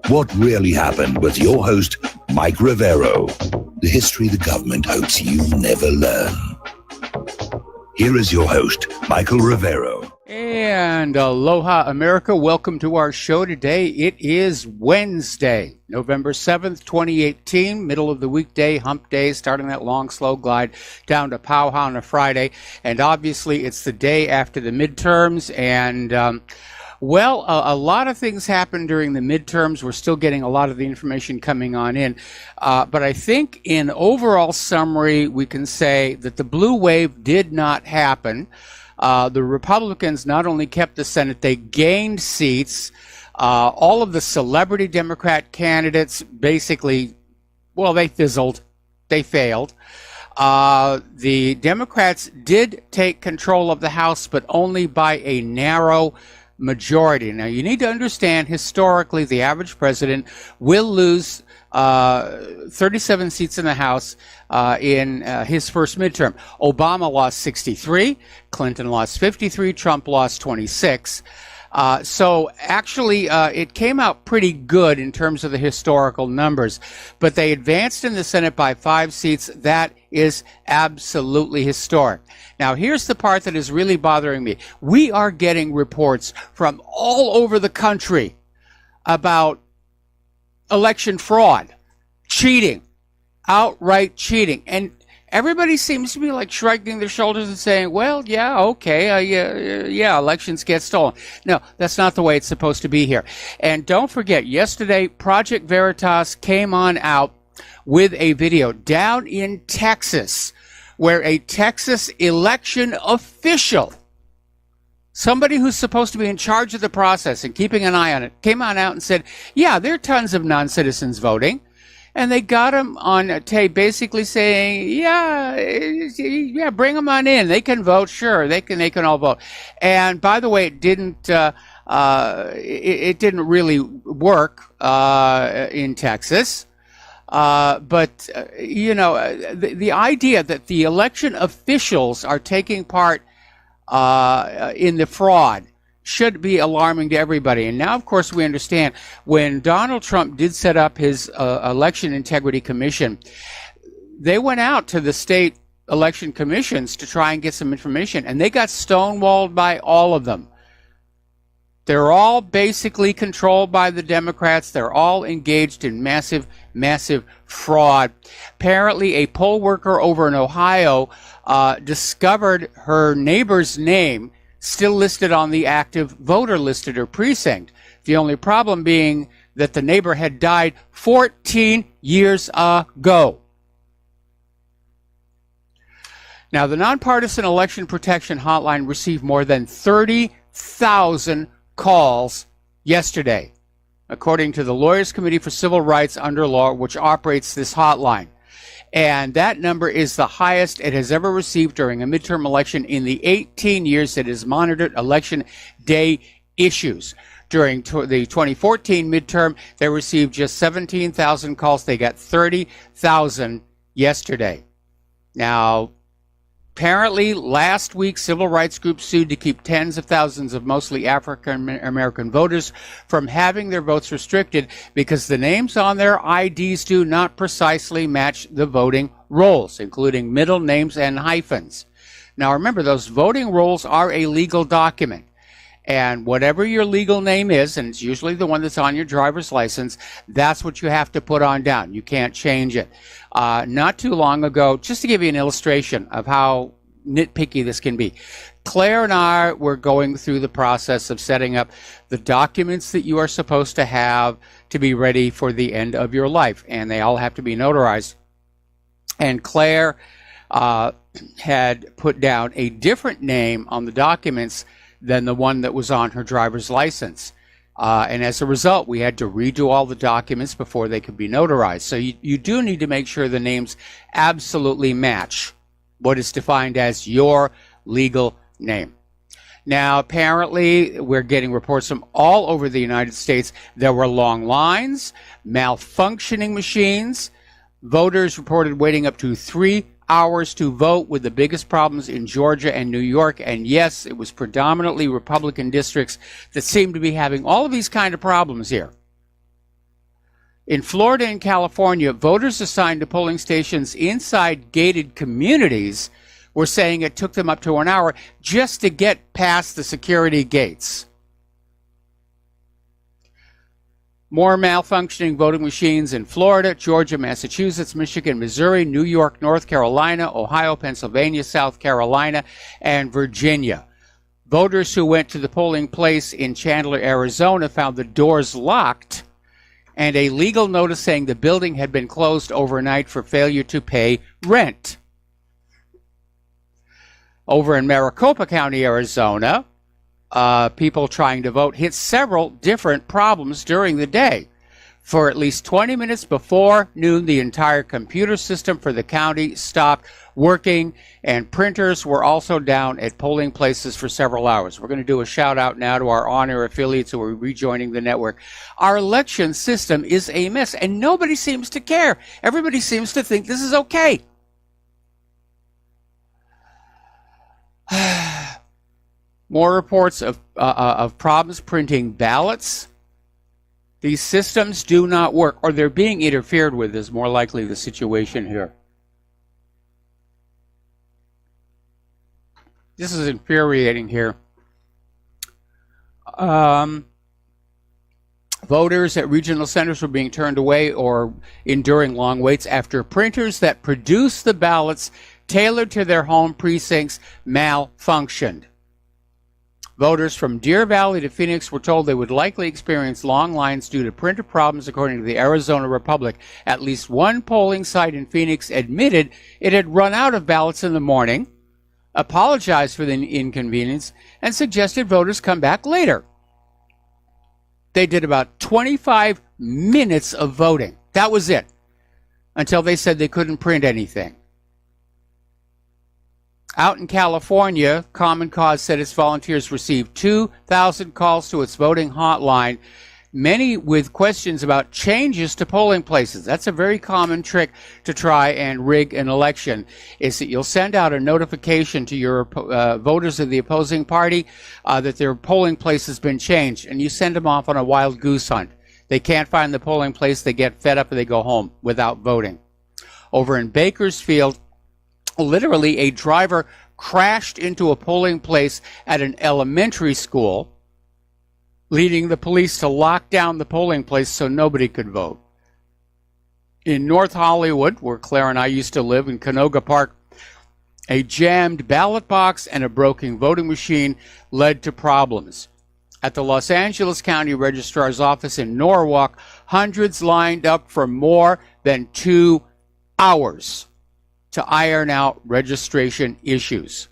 What Really Happened with your host, Mike Rivero. The history the government hopes you never learn. Here is your host, Michael Rivero. And aloha, America. Welcome to our show today. It is Wednesday, November 7th, 2018, middle of the weekday, hump day, starting that long, slow glide down to powwow on a Friday. And obviously, it's the day after the midterms. And, a lot of things happened during the midterms. We're still getting a lot of the information coming on in. But I think in overall summary, we can say that the blue wave did not happen. The Republicans not only kept the Senate, they gained seats. All of the celebrity Democrat candidates basically, they fizzled. They failed. The Democrats did take control of the House, but only by a narrow majority. Now, you need to understand, historically, the average president will lose 37 seats in the House in his first midterm. Obama lost 63, Clinton lost 53, Trump lost 26. So actually, it came out pretty good in terms of the historical numbers, but they advanced in the Senate by 5 seats. That is absolutely historic. Now, here's the part that is really bothering me. We are getting reports from all over the country about election fraud, cheating, outright cheating. And everybody seems to be like shrugging their shoulders and saying, well, yeah, okay, elections get stolen. No, that's not the way it's supposed to be here. And don't forget, yesterday, Project Veritas came on out with a video down in Texas where a Texas election official, somebody who's supposed to be in charge of the process and keeping an eye on it, came on out and said, yeah, there are tons of non-citizens voting. And they got him on tape basically saying, yeah, bring them on in. They can vote, sure, they can all vote. And by the way, it didn't really work in Texas. But the idea that the election officials are taking part in the fraud should be alarming to everybody. And now, of course, we understand when Donald Trump did set up his Election Integrity Commission, they went out to the state election commissions to try and get some information, and they got stonewalled by all of them. They're all basically controlled by the Democrats. They're all engaged in massive, massive fraud. Apparently, a poll worker over in Ohio discovered her neighbor's name still listed on the active voter list at her precinct. The only problem being that the neighbor had died 14 years ago. Now, the Nonpartisan Election Protection Hotline received more than 30,000 calls yesterday, according to the Lawyers Committee for Civil Rights under law, which operates this hotline. And that number is the highest it has ever received during a midterm election in the 18 years it has monitored election day issues. During the 2014 midterm, they received just 17,000 calls. They got 30,000 yesterday. Now, apparently, last week, civil rights groups sued to keep tens of thousands of mostly African-American voters from having their votes restricted because the names on their IDs do not precisely match the voting rolls, including middle names and hyphens. Now, remember, those voting rolls are a legal document. And whatever your legal name is, and it's usually the one that's on your driver's license, that's what you have to put on down. You can't change it. Not too long ago, just to give you an illustration of how nitpicky this can be, Claire and I were going through the process of setting up the documents that you are supposed to have to be ready for the end of your life, and they all have to be notarized. And Claire had put down a different name on the documents than the one that was on her driver's license. And as a result, we had to redo all the documents before they could be notarized. So you do need to make sure the names absolutely match what is defined as your legal name. Now, apparently, we're getting reports from all over the United States. There were long lines, malfunctioning machines. Voters reported waiting up to 3 hours to vote, with the biggest problems in Georgia and New York. And yes, it was predominantly Republican districts that seemed to be having all of these kind of problems here. In Florida and California, voters assigned to polling stations inside gated communities were saying it took them up to an hour just to get past the security gates. More malfunctioning voting machines in Florida, Georgia, Massachusetts, Michigan, Missouri, New York, North Carolina, Ohio, Pennsylvania, South Carolina, and Virginia. Voters who went to the polling place in Chandler, Arizona, found the doors locked and a legal notice saying the building had been closed overnight for failure to pay rent. Over in Maricopa County, Arizona, people trying to vote hit several different problems during the day. For at least 20 minutes before noon, the entire computer system for the county stopped working, and printers were also down at polling places for several hours. We're going to do a shout out now to our on-air affiliates who are rejoining the network. Our election system is a mess, and nobody seems to care. Everybody seems to think this is okay. More reports of problems printing ballots. These systems do not work, or they're being interfered with is more likely the situation here. This is infuriating here. Voters at regional centers were being turned away or enduring long waits after printers that produce the ballots tailored to their home precincts malfunctioned. Voters from Deer Valley to Phoenix were told they would likely experience long lines due to printer problems, according to the Arizona Republic. At least one polling site in Phoenix admitted it had run out of ballots in the morning, apologized for the inconvenience, and suggested voters come back later. They did about 25 minutes of voting. That was it, until they said they couldn't print anything. Out in California, Common Cause said its volunteers received 2,000 calls to its voting hotline, many with questions about changes to polling places. That's a very common trick to try and rig an election, is that you'll send out a notification to your voters of the opposing party that their polling place has been changed, and you send them off on a wild goose hunt. They can't find the polling place, they get fed up, and they go home without voting. Over in Bakersfield, literally, a driver crashed into a polling place at an elementary school, leading the police to lock down the polling place so nobody could vote. In North Hollywood, where Claire and I used to live, in Canoga Park, a jammed ballot box and a broken voting machine led to problems. At the Los Angeles County Registrar's office in Norwalk, hundreds lined up for more than 2 hours to iron out registration issues.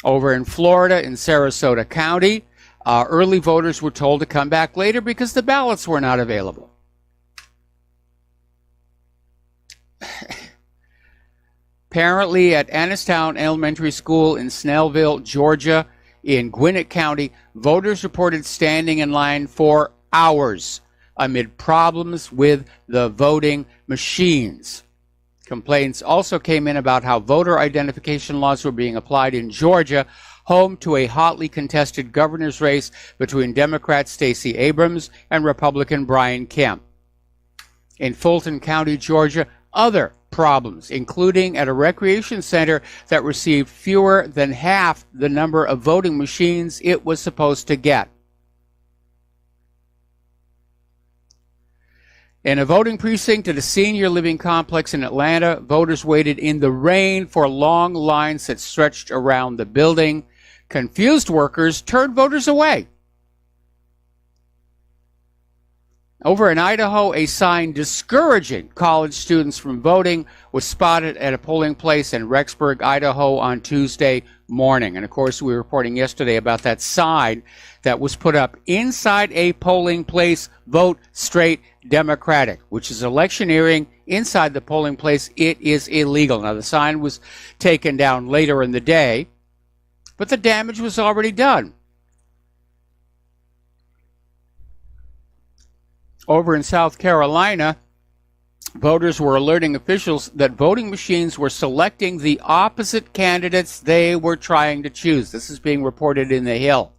Over in Florida, in Sarasota County, early voters were told to come back later because the ballots were not available. Apparently, at Annistown Elementary School in Snellville, Georgia, in Gwinnett County, voters reported standing in line for hours amid problems with the voting machines. Complaints also came in about how voter identification laws were being applied in Georgia, home to a hotly contested governor's race between Democrat Stacey Abrams and Republican Brian Kemp. In Fulton County, Georgia, other problems, including at a recreation center that received fewer than half the number of voting machines it was supposed to get. In a voting precinct at a senior living complex in Atlanta, voters waited in the rain for long lines that stretched around the building. Confused workers turned voters away. Over in Idaho, a sign discouraging college students from voting was spotted at a polling place in Rexburg, Idaho on Tuesday morning. And of course, we were reporting yesterday about that sign that was put up inside a polling place, "Vote Straight Democratic," which is electioneering inside the polling place. It is illegal. Now, the sign was taken down later in the day, but the damage was already done. Over in South Carolina, voters were alerting officials that voting machines were selecting the opposite candidates they were trying to choose. This is being reported in The Hill.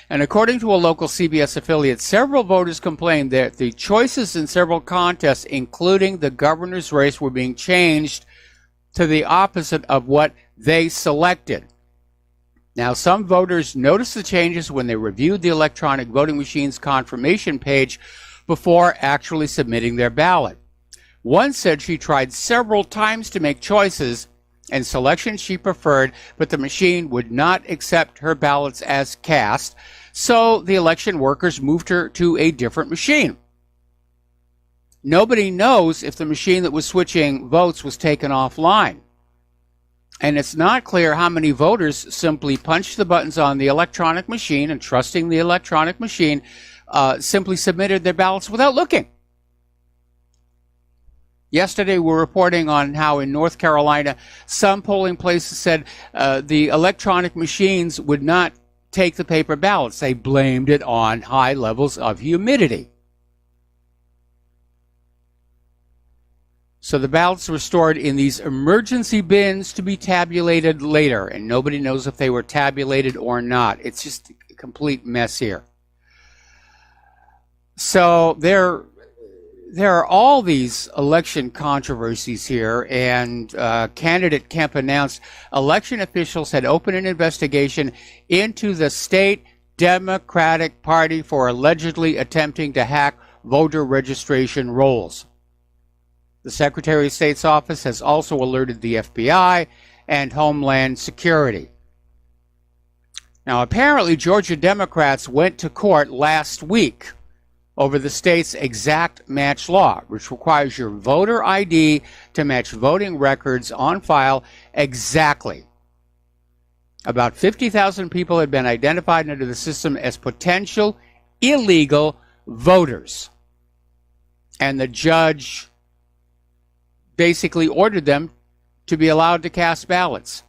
And according to a local CBS affiliate, several voters complained that the choices in several contests, including the governor's race, were being changed to the opposite of what they selected. Now, some voters noticed the changes when they reviewed the electronic voting machine's confirmation page before actually submitting their ballot. One said she tried several times to make choices and selections she preferred, but the machine would not accept her ballots as cast, so the election workers moved her to a different machine. Nobody knows if the machine that was switching votes was taken offline. And it's not clear how many voters simply punched the buttons on the electronic machine and, trusting the electronic machine, simply submitted their ballots without looking. Yesterday, we were reporting on how in North Carolina, some polling places said the electronic machines would not take the paper ballots. They blamed it on high levels of humidity. So the ballots were stored in these emergency bins to be tabulated later, and nobody knows if they were tabulated or not. It's just a complete mess here. So there are all these election controversies here, and candidate Kemp announced election officials had opened an investigation into the state Democratic Party for allegedly attempting to hack voter registration rolls. The Secretary of State's office has also alerted the FBI and Homeland Security. Now, apparently, Georgia Democrats went to court last week over the state's exact match law, which requires your voter ID to match voting records on file exactly. About 50,000 people had been identified under the system as potential illegal voters. And the judge basically ordered them to be allowed to cast ballots.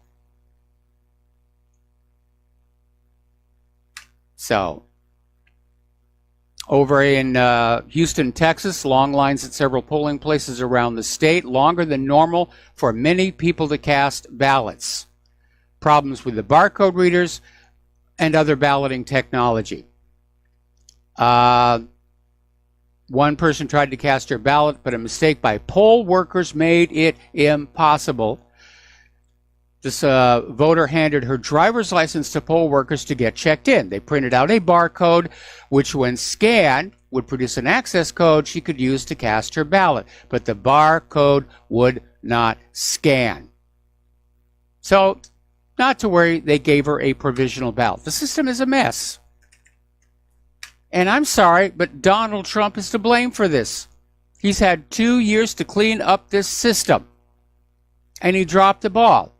So, over in Houston, Texas, long lines at several polling places around the state, longer than normal for many people to cast ballots. Problems with the barcode readers and other balloting technology. One person tried to cast her ballot, but a mistake by poll workers made it impossible. This voter handed her driver's license to poll workers to get checked in. They printed out a barcode, which when scanned would produce an access code she could use to cast her ballot. But the barcode would not scan. So, not to worry, they gave her a provisional ballot. The system is a mess. And I'm sorry, but Donald Trump is to blame for this. He's had 2 years to clean up this system. And he dropped the ball.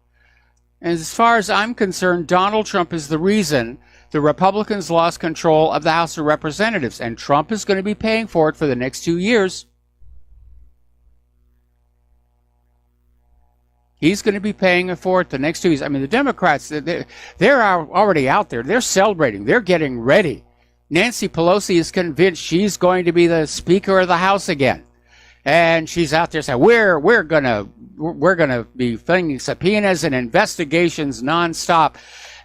And as far as I'm concerned, Donald Trump is the reason the Republicans lost control of the House of Representatives. And Trump is going to be paying for it for the next 2 years. He's going to be paying for it the next 2 years. I mean, the Democrats, they're already out there. They're celebrating. They're getting ready. Nancy Pelosi is convinced she's going to be the Speaker of the House again. And she's out there saying, we're gonna be filing subpoenas and investigations nonstop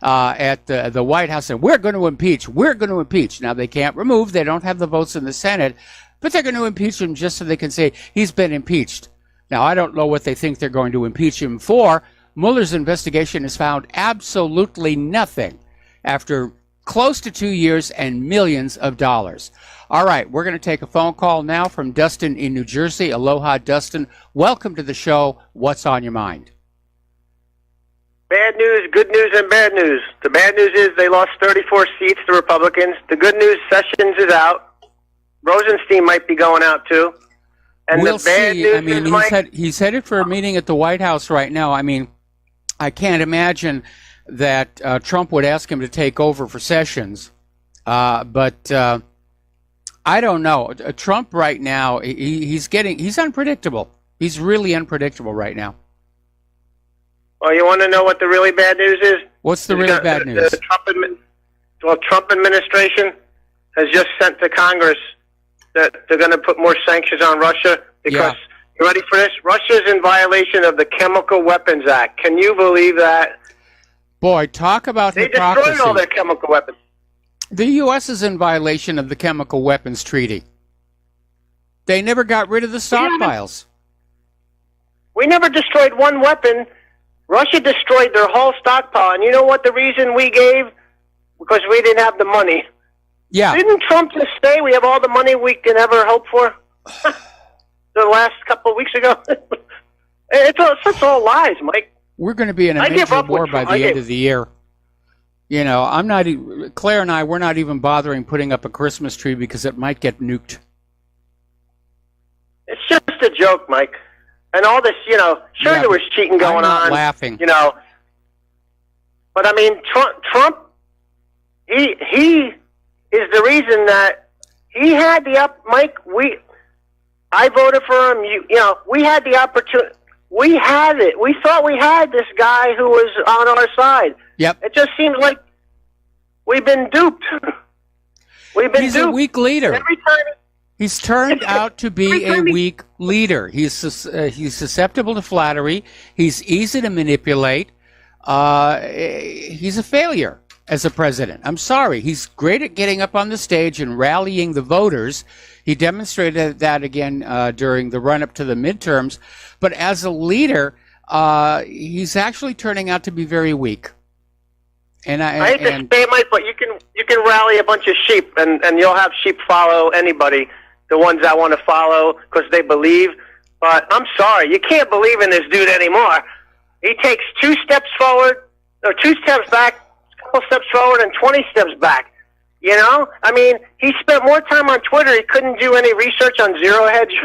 at the White House, and we're going to impeach. We're going to impeach. Now, they can't remove. They don't have the votes in the Senate, but they're going to impeach him just so they can say he's been impeached. Now, I don't know what they think they're going to impeach him for. Mueller's investigation has found absolutely nothing after close to 2 years and millions of dollars. All right, we're going to take a phone call now from Dustin in New Jersey. Aloha, Dustin. Welcome to the show. What's on your mind? Bad news, good news, and bad news. The bad news is they lost 34 seats, the Republicans. The good news, Sessions is out. Rosenstein might be going out, too. And we'll the bad see. news I mean, is he's headed for a meeting at the White House right now. I mean, I can't imagine that Trump would ask him to take over for Sessions. But I don't know. Trump right now, he's unpredictable. He's really unpredictable right now. Well, you want to know what the really bad news is? What's the really bad news? The Trump administration has just sent to Congress that they're going to put more sanctions on Russia, Because, you ready for this? Russia's in violation of the Chemical Weapons Act. Can you believe that? Boy, talk about hypocrisy. They destroyed all their chemical weapons. The U.S. is in violation of the Chemical Weapons Treaty. They never got rid of the stockpiles. We never destroyed one weapon. Russia destroyed their whole stockpile. And you know what the reason we gave? Because we didn't have the money. Yeah. Didn't Trump just say we have all the money we can ever hope for? The last couple of weeks ago? It's all lies, Mike. We're going to be in a major war by the end of the year. You know, Claire and I, we're not even bothering putting up a Christmas tree because it might get nuked. It's just a joke, Mike. And all this, you know, sure there was cheating going on. I'm not laughing. You know. But, I mean, Trump, he is the reason that he had the Mike, I voted for him. You know, we had the opportunity. We had it. We thought we had this guy who was on our side. Yep. It just seems like we've been duped. He's a weak leader. Every time. He's turned out to be a weak leader. He's susceptible to flattery. He's easy to manipulate. He's a failure as a president. I'm sorry. He's great at getting up on the stage and rallying the voters. He demonstrated that again during the run-up to the midterms. But as a leader, he's actually turning out to be very weak. And I hate to say it, Mike, but you can rally a bunch of sheep, and you'll have sheep follow anybody, the ones that want to follow because they believe. But I'm sorry, you can't believe in this dude anymore. He takes 2 steps forward, or 2 steps back, a couple steps forward, and 20 steps back. You know? I mean, he spent more time on Twitter. He couldn't do any research on Zero Hedge.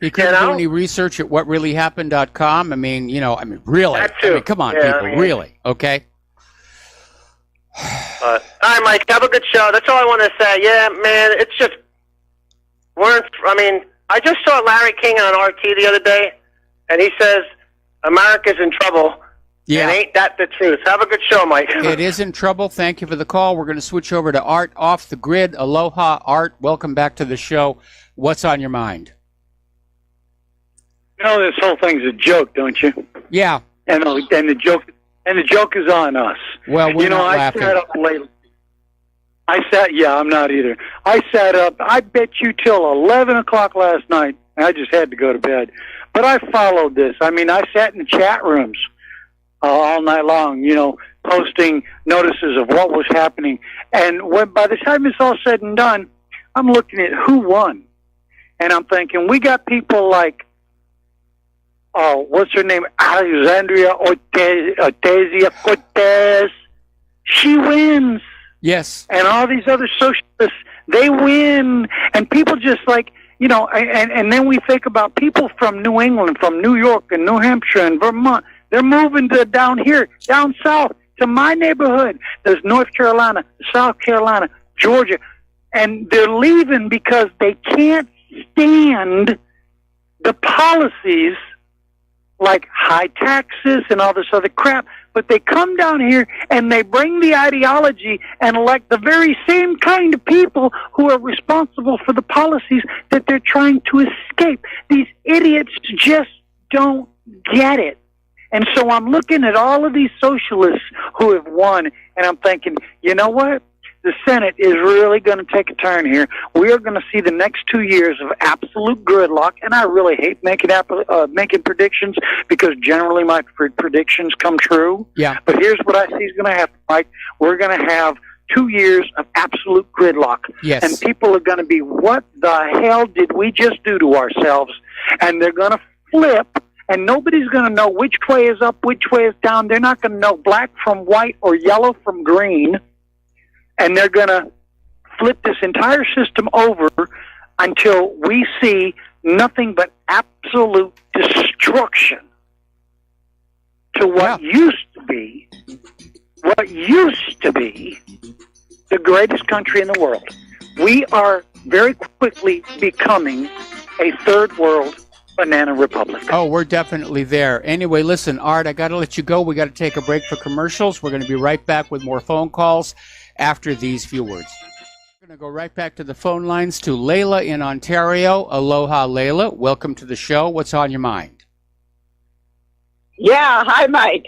He couldn't do any research at whatreallyhappened.com. I mean, really. That too. I mean, come on, people, really. Okay? All right, Mike, have a good show. That's all I want to say. Yeah, man, it's just, I just saw Larry King on RT the other day, and he says, America's in trouble. Yeah. And ain't that the truth? Have a good show, Mike. It is in trouble. Thank you for the call. We're going to switch over to Art off the grid. Aloha, Art. Welcome back to the show. What's on your mind? You know, this whole thing's a joke, don't you? Yeah. And the joke is on us. Well, we're not laughing. I sat up late. I'm not either. I sat up, I bet you, till 11 o'clock last night. I just had to go to bed. But I followed this. I mean, I sat in the chat rooms all night long, posting notices of what was happening. And by the time it's all said and done, I'm looking at who won. And I'm thinking, we got people like, what's her name? Alexandria Ocasio-Cortez. She wins. Yes. And all these other socialists, they win. And people just like, and then we think about people from New England, from New York and New Hampshire and Vermont. They're moving to down here, down south, to my neighborhood. There's North Carolina, South Carolina, Georgia. And they're leaving because they can't stand the policies like high taxes and all this other crap. But they come down here and they bring the ideology and elect the very same kind of people who are responsible for the policies that they're trying to escape. These idiots just don't get it. And so I'm looking at all of these socialists who have won, and I'm thinking, you know what? The Senate is really going to take a turn here. We are going to see the next 2 years of absolute gridlock, and I really hate making predictions because generally my predictions come true. Yeah. But here's what I see is going to happen, Mike. We're going to have 2 years of absolute gridlock. Yes. And people are going to be, what the hell did we just do to ourselves? And they're going to flip, and nobody's going to know which way is up, which way is down. They're not going to know black from white or yellow from green. And they're going to flip this entire system over until we see nothing but absolute destruction to what used to be the greatest country in the world. We are very quickly becoming a third world banana republic. Oh, we're definitely there. Anyway, listen, Art, I got to let you go. We got to take a break for commercials. We're going to be right back with more phone calls after these few words. We're going to go right back to the phone lines to Layla in Ontario. Aloha, Layla. Welcome to the show. What's on your mind? Yeah, hi, Mike.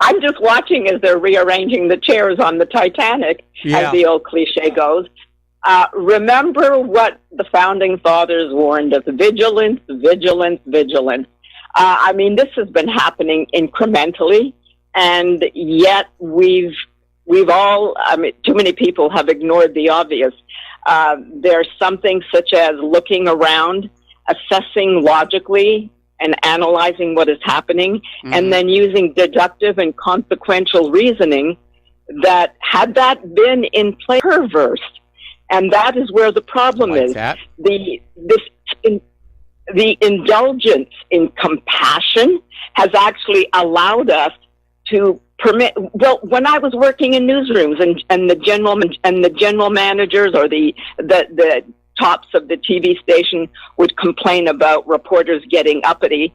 I'm just watching as they're rearranging the chairs on the Titanic, as the old cliche goes. Remember what the Founding Fathers warned us: vigilance, vigilance, vigilance. I mean, this has been happening incrementally, and yet we've all, I mean, too many people have ignored the obvious. There's something such as looking around, assessing logically, and analyzing what is happening, and then using deductive and consequential reasoning that, had that been in play, reversed. And that is where the problem is. The indulgence in compassion has actually allowed us to permit. Well, when I was working in newsrooms, and the general managers or the tops of the TV station would complain about reporters getting uppity,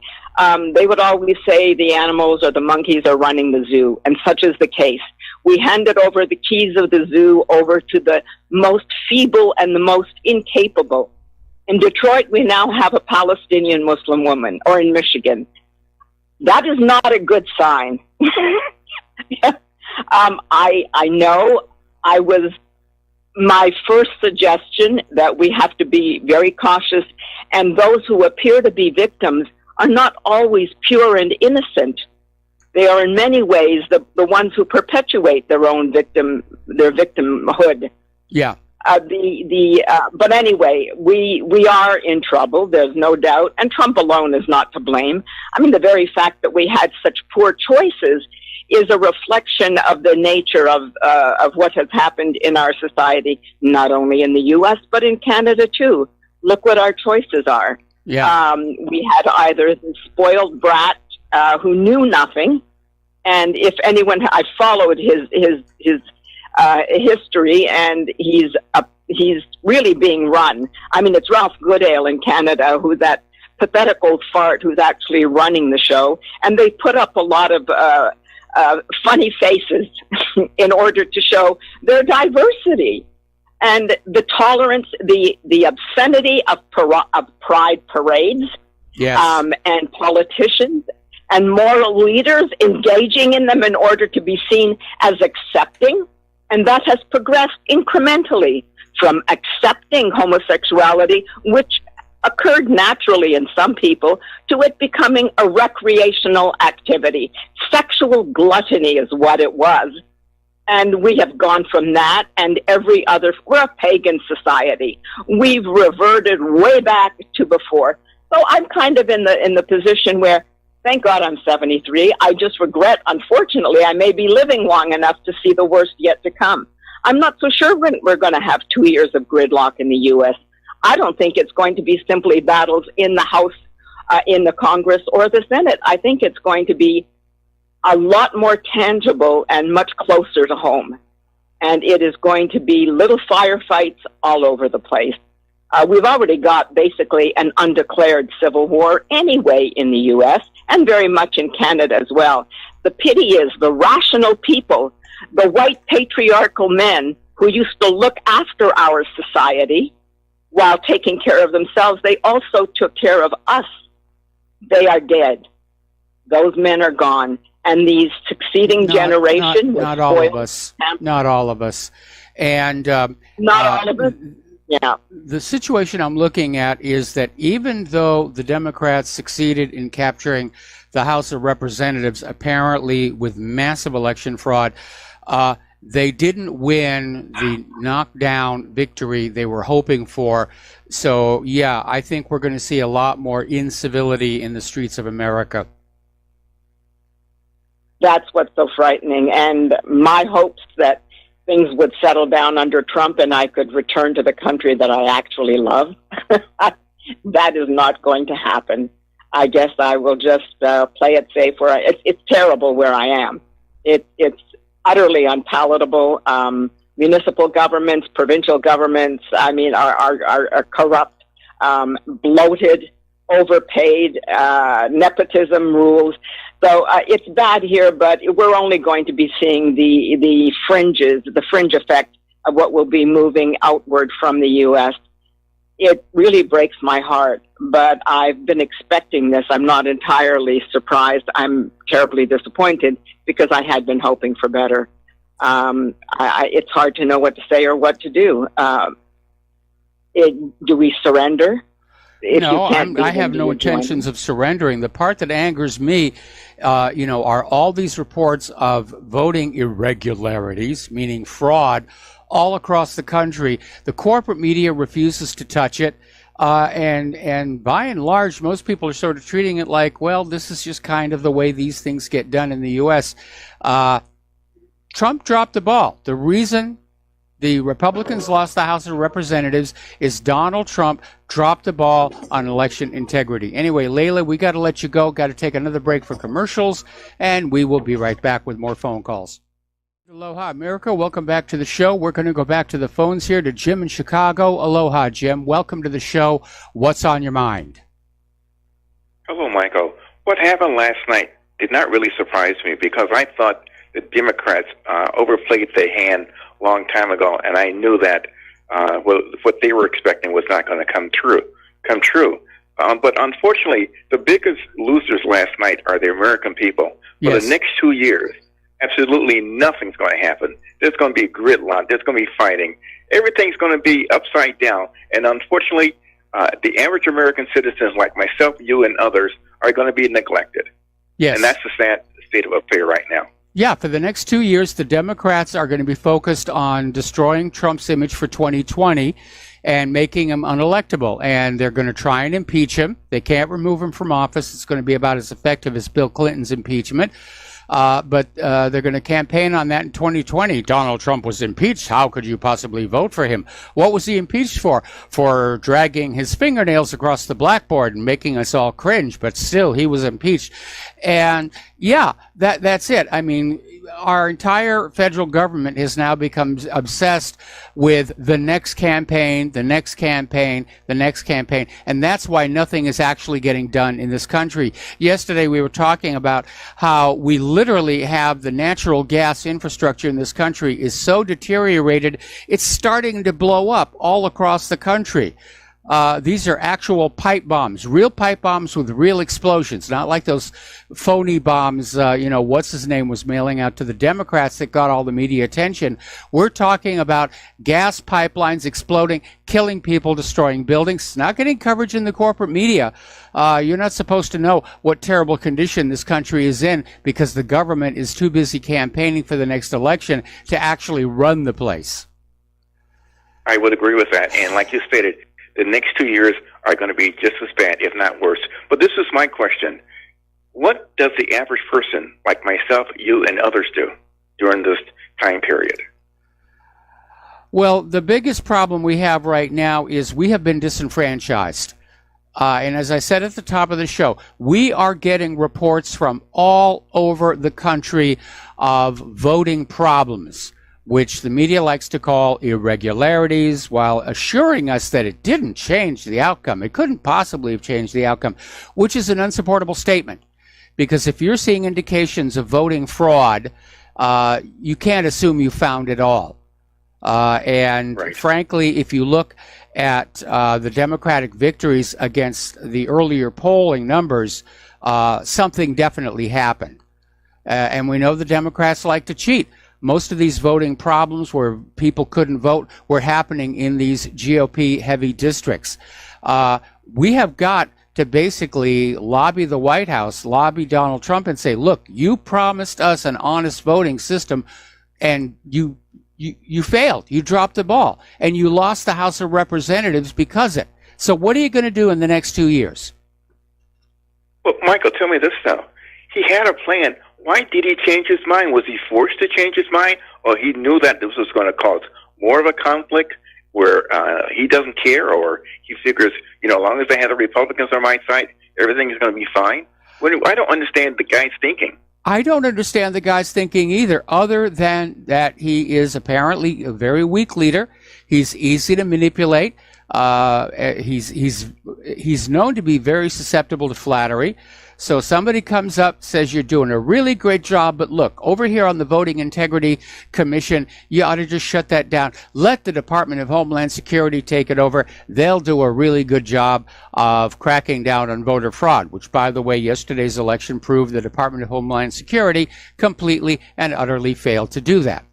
they would always say the animals or the monkeys are running the zoo, and such is the case. We handed over the keys of the zoo over to the most feeble and the most incapable. In Detroit, we now have a Palestinian Muslim woman, or in Michigan. That is not a good sign. I know my first suggestion that we have to be very cautious, and those who appear to be victims are not always pure and innocent. They are in many ways the ones who perpetuate their own victimhood. Yeah. But anyway, we are in trouble. There's no doubt, and Trump alone is not to blame. I mean, the very fact that we had such poor choices is a reflection of the nature of what has happened in our society, not only in the U.S. but in Canada too. Look what our choices are. Yeah. We had either the spoiled brat who knew nothing, and if anyone, I followed his history, and he's really being run. I mean, it's Ralph Goodale in Canada, who's that pathetic old fart who's actually running the show, and they put up a lot of funny faces in order to show their diversity and the tolerance, the obscenity of pride parades, yes. And politicians and moral leaders engaging in them in order to be seen as accepting. And that has progressed incrementally from accepting homosexuality, which occurred naturally in some people, to it becoming a recreational activity. Sexual gluttony is what it was. And we have gone from that and every other. We're a pagan society. We've reverted way back to before. So I'm kind of in the position where, thank God I'm 73. I just regret, unfortunately, I may be living long enough to see the worst yet to come. I'm not so sure we're going to have 2 years of gridlock in the U.S. I don't think it's going to be simply battles in the House, in the Congress, or the Senate. I think it's going to be a lot more tangible and much closer to home. And it is going to be little firefights all over the place. We've already got basically an undeclared civil war anyway in the U.S. and very much in Canada as well. The pity is the rational people, the white patriarchal men who used to look after our society while taking care of themselves, they also took care of us. They are dead. Those men are gone. And these succeeding generation... Not all of us. Not all of us. And... not all of us? Yeah. The situation I'm looking at is that even though the Democrats succeeded in capturing the House of Representatives, apparently with massive election fraud, they didn't win the knockdown victory they were hoping for. So, yeah, I think we're going to see a lot more incivility in the streets of America. That's what's so frightening. And my hopes that things would settle down under Trump and I could return to the country that I actually love, that is not going to happen. I guess I will just play it safe. It's terrible where I am. It's utterly unpalatable. Municipal governments, provincial governments, I mean, are corrupt, bloated, overpaid, nepotism rules. So it's bad here, but we're only going to be seeing the fringe effect what will be moving outward from the U.S. It really breaks my heart, but I've been expecting this. I'm not entirely surprised. I'm terribly disappointed because I had been hoping for better. It's hard to know what to say or what to do. Do we surrender? No, I have no intentions of surrendering. The part that angers me, are all these reports of voting irregularities, meaning fraud, all across the country. The corporate media refuses to touch it. And by and large, most people are sort of treating it like, well, this is just kind of the way these things get done in the U.S. Trump dropped the ball. The reason the Republicans lost the House of Representatives is Donald Trump dropped the ball on election integrity. Anyway, Layla, we got to let you go. Got to take another break for commercials, and we will be right back with more phone calls. Aloha, America. Welcome back to the show. We're going to go back to the phones here to Jim in Chicago. Aloha, Jim. Welcome to the show. What's on your mind? Hello, Michael. What happened last night did not really surprise me because I thought the Democrats overplayed their hand a long time ago, and I knew that what they were expecting was not going to come true. But unfortunately, the biggest losers last night are the American people. For Yes. the next 2 years, absolutely nothing's going to happen. There's going to be gridlock. There's going to be fighting. Everything's going to be upside down. And unfortunately, the average American citizens like myself, you, and others are going to be neglected. Yes. And that's the sad state of affair right now. Yeah, for the next 2 years, the Democrats are going to be focused on destroying Trump's image for 2020 and making him unelectable. And they're going to try and impeach him. They can't remove him from office. It's going to be about as effective as Bill Clinton's impeachment. But they're going to campaign on that in 2020. Donald Trump was impeached. How could you possibly vote for him? What was he impeached for? For dragging his fingernails across the blackboard and making us all cringe. But still, he was impeached. And yeah, that's it. I mean, our entire federal government has now become obsessed with the next campaign, the next campaign, the next campaign. And that's why nothing is actually getting done in this country. Yesterday, we were talking about how we literally have the natural gas infrastructure in this country is so deteriorated, it's starting to blow up all across the country. These are actual pipe bombs, real pipe bombs with real explosions, not like those phony bombs, what's his name was mailing out to the Democrats that got all the media attention. We're talking about gas pipelines exploding, killing people, destroying buildings. It's not getting coverage in the corporate media. You're not supposed to know what terrible condition this country is in because the government is too busy campaigning for the next election to actually run the place. I would agree with that. And like you stated, the next 2 years are going to be just as bad, if not worse. But this is my question. What does the average person, like myself, you, and others do during this time period? Well, the biggest problem we have right now is we have been disenfranchised. And as I said at the top of the show, we are getting reports from all over the country of voting problems, which the media likes to call irregularities, while assuring us that it didn't change the outcome. It couldn't possibly have changed the outcome, which is an unsupportable statement. Because if you're seeing indications of voting fraud, you can't assume you found it all. And right. Frankly, if you look at the Democratic victories against the earlier polling numbers, something definitely happened. And we know the Democrats like to cheat. Most of these voting problems where people couldn't vote were happening in these GOP-heavy districts. We have got to basically lobby the White House, lobby Donald Trump, and say, look, you promised us an honest voting system, and you failed. You dropped the ball, and you lost the House of Representatives because of it. So what are you going to do in the next 2 years? Well, Michael, tell me this now. He had a plan. Why did he change his mind? Was he forced to change his mind, or he knew that this was going to cause more of a conflict where he doesn't care, or he figures, as long as I have the Republicans on my side, everything is going to be fine? I don't understand the guy's thinking. I don't understand the guy's thinking either, other than that he is apparently a very weak leader. He's easy to manipulate. He's known to be very susceptible to flattery. So somebody comes up, says you're doing a really great job, but look, over here on the Voting Integrity Commission, you ought to just shut that down. Let the Department of Homeland Security take it over. They'll do a really good job of cracking down on voter fraud, which, by the way, yesterday's election proved the Department of Homeland Security completely and utterly failed to do that.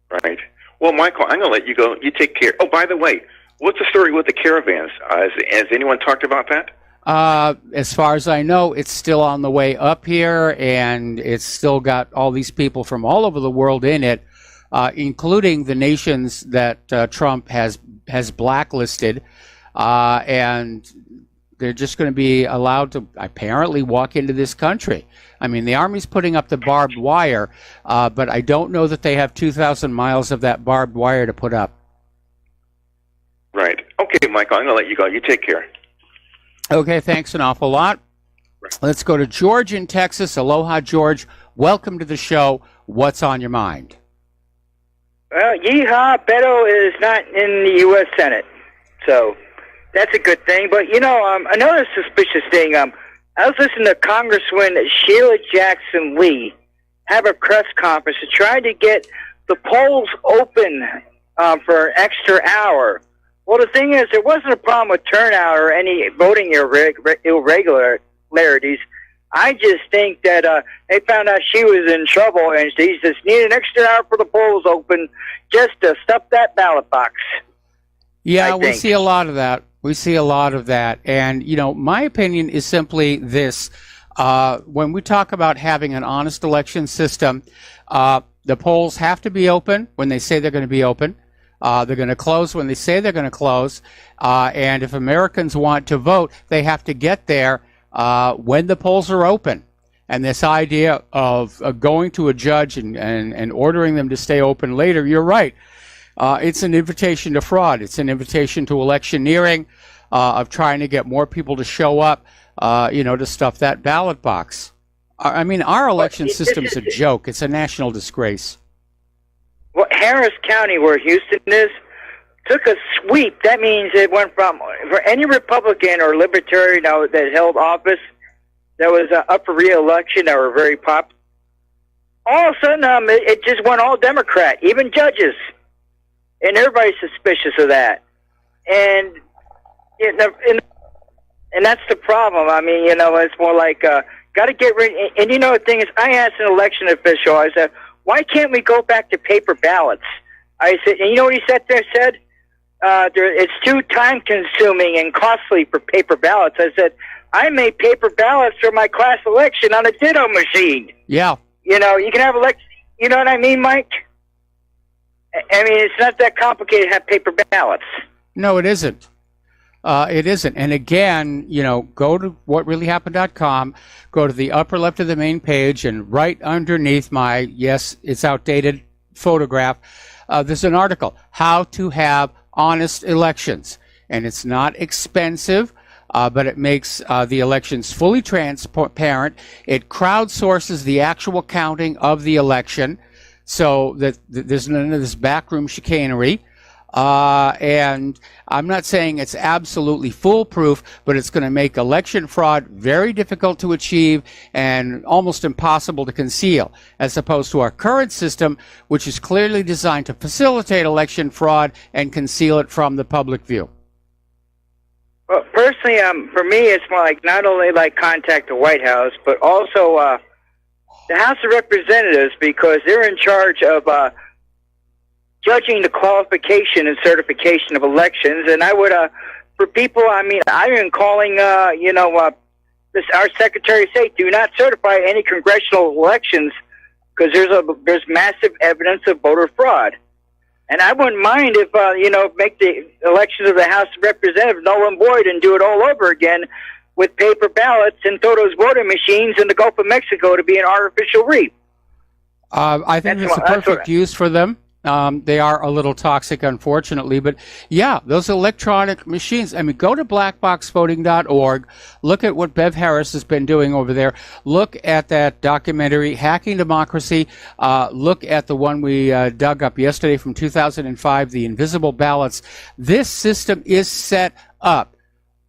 Right. Well, Michael, I'm going to let you go. You take care. Oh, by the way, what's the story with the caravans? Has anyone talked about that? As far as I know, it's still on the way up here, and it's still got all these people from all over the world in it, including the nations that Trump has blacklisted, and they're just going to be allowed to apparently walk into this country. I mean, the Army's putting up the barbed wire, but I don't know that they have 2,000 miles of that barbed wire to put up. Right. Okay, Michael, I'm going to let you go. You take care. Okay, thanks an awful lot. Let's go to George in Texas. Aloha, George. Welcome to the show. What's on your mind? Well, yeehaw, Beto is not in the U.S. Senate, so that's a good thing. But, another suspicious thing, I was listening to Congresswoman Sheila Jackson Lee have a press conference to try to get the polls open for an extra hour. Well, the thing is, there wasn't a problem with turnout or any voting irregularities. I just think that they found out she was in trouble, and they just needed an extra hour for the polls open just to stuff that ballot box. Yeah, we see a lot of that. And, my opinion is simply this. When we talk about having an honest election system, the polls have to be open when they say they're going to be open. They're going to close when they say they're going to close. And if Americans want to vote, they have to get there when the polls are open. And this idea of going to a judge and ordering them to stay open later, you're right. It's an invitation to fraud. It's an invitation to electioneering, of trying to get more people to show up, to stuff that ballot box. I mean, our election system's a joke. It's a national disgrace. Well, Harris County, where Houston is, took a sweep. That means it went from, for any Republican or Libertarian that held office that was up for re-election that were very popular, all of a sudden it just went all Democrat, even judges. And everybody's suspicious of that. And that's the problem. I mean, it's more like, got to get rid. And the thing is, I asked an election official, I said, why can't we go back to paper ballots? I said, and you know what he said? It's too time-consuming and costly for paper ballots. I said, I made paper ballots for my class election on a ditto machine. Yeah. You can have you know what I mean, Mike? I mean, it's not that complicated to have paper ballots. No, it isn't. It isn't. And again, go to whatreallyhappened.com, go to the upper left of the main page, and right underneath my, yes, it's outdated photograph, there's an article, How to Have Honest Elections. And it's not expensive, but it makes the elections fully transparent. It crowdsources the actual counting of the election so that there's none of this backroom chicanery. And I'm not saying it's absolutely foolproof, but it's going to make election fraud very difficult to achieve and almost impossible to conceal, as opposed to our current system, which is clearly designed to facilitate election fraud and conceal it from the public view. Well, personally, for me, it's more like not only like contact the White House, but also the House of Representatives, because they're in charge of judging the qualification and certification of elections. And I would, for people, I've been calling, our Secretary of State, do not certify any congressional elections because there's massive evidence of voter fraud. And I wouldn't mind if, make the elections of the House of Representatives null and void and do it all over again with paper ballots and throw those voting machines in the Gulf of Mexico to be an artificial reef. I think that's a perfect use for them. They are a little toxic, unfortunately. But yeah, those electronic machines. I mean, go to blackboxvoting.org. Look at what Bev Harris has been doing over there. Look at that documentary, Hacking Democracy. Look at the one we dug up yesterday from 2005, The Invisible Ballots. This system is set up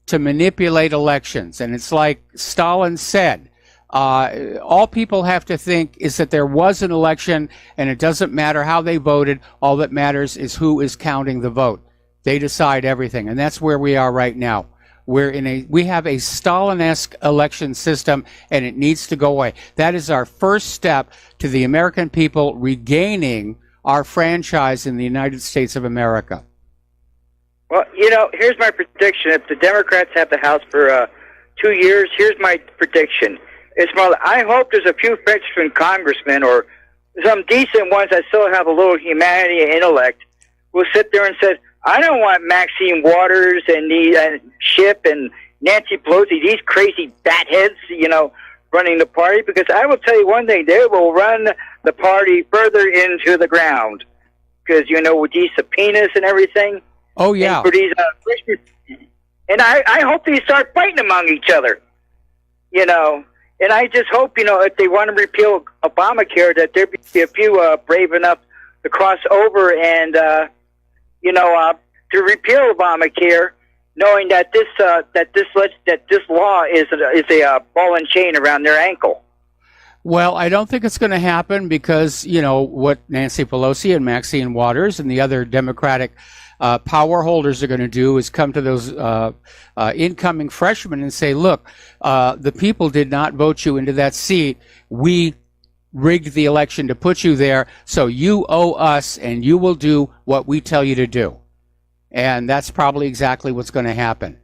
to manipulate elections. And it's like Stalin said. All people have to think is that there was an election, and it doesn't matter how they voted. All that matters is who is counting the vote. They decide everything, and that's where we are right now. We have a Stalin-esque election system, and it needs to go away. That is our first step to the American people regaining our franchise in the United States of America. Well, here's my prediction. If the Democrats have the House for 2 years, here's my prediction. I hope there's a few Frenchman congressmen or some decent ones that still have a little humanity and intellect will sit there and say, I don't want Maxine Waters and Schiff and Nancy Pelosi, these crazy batheads, running the party, because I will tell you one thing, they will run the party further into the ground. Because, with these subpoenas and everything. Oh, yeah. And for these and I hope they start fighting among each other, And I just hope, if they want to repeal Obamacare, that there be a few brave enough to cross over and, to repeal Obamacare, knowing that this law is a ball and chain around their ankle. Well, I don't think it's going to happen because, what Nancy Pelosi and Maxine Waters and the other Democratic power holders are going to do is come to those incoming freshmen and say, look, the people did not vote you into that seat. We rigged the election to put you there, so you owe us and you will do what we tell you to do. And that's probably exactly what's going to happen.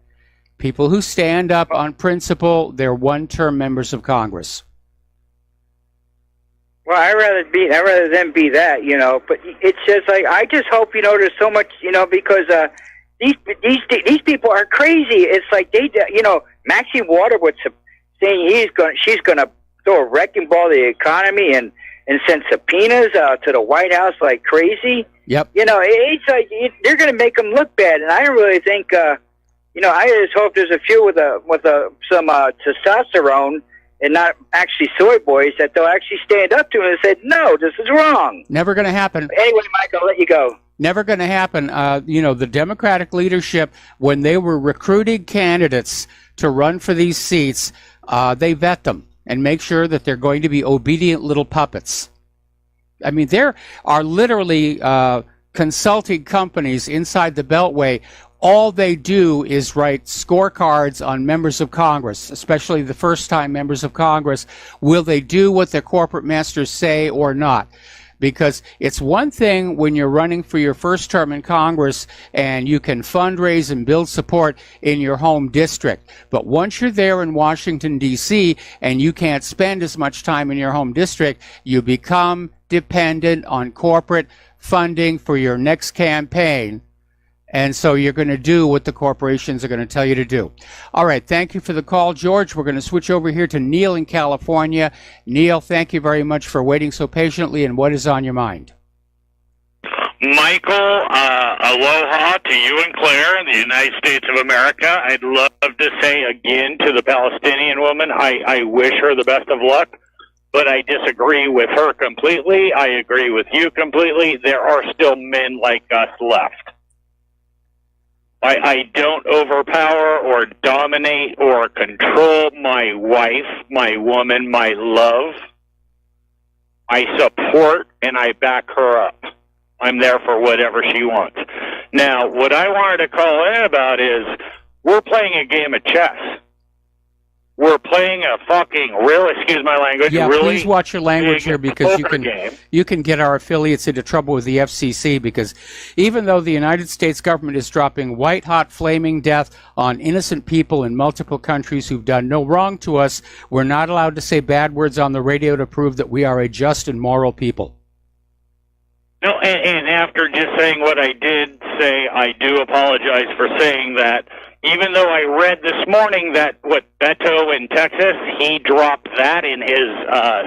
People who stand up on principle, they're one-term members of Congress. Well, I'd rather them be that, but it's just like, I just hope, there's so much, because these people are crazy. It's like Maxine Waters was saying she's gonna throw a wrecking ball to the economy and send subpoenas to the White House like crazy. Yep. It's like they're gonna make them look bad, and I don't really think, I just hope there's a few with some testosterone and not actually soy boys, that they'll actually stand up to it and say, no, this is wrong. Never going to happen. Anyway, Mike, I'll let you go. Never going to happen. The Democratic leadership, when they were recruiting candidates to run for these seats, they vet them and make sure that they're going to be obedient little puppets. I mean, there are literally consulting companies inside the Beltway. All they do is write scorecards on members of Congress, especially the first-time members of Congress. Will they do what their corporate masters say or not? Because it's one thing when you're running for your first term in Congress and you can fundraise and build support in your home district. But once you're there in Washington, D.C., and you can't spend as much time in your home district, you become dependent on corporate funding for your next campaign. And so you're going to do what the corporations are going to tell you to do. All right. Thank you for the call, George. We're going to switch over here to Neil in California. Neil, thank you very much for waiting so patiently. And what is on your mind? Michael, aloha to you and Claire in the United States of America. I'd love to say again to the Palestinian woman, I wish her the best of luck. But I disagree with her completely. I agree with you completely. There are still men like us left. I don't overpower or dominate or control my wife, my woman, my love. I support and I back her up. I'm there for whatever she wants. Now, what I wanted to call in about is we're playing a game of chess. We're playing a fucking excuse my language. Yeah, really please watch your language here because you can get our affiliates into trouble with the FCC because even though the United States government is dropping white-hot flaming death on innocent people in multiple countries who've done no wrong to us, we're not allowed to say bad words on the radio to prove that we are a just and moral people. No, and after just saying what I did say, I do apologize for saying that. Even though I read this morning that Beto in Texas, he dropped that in his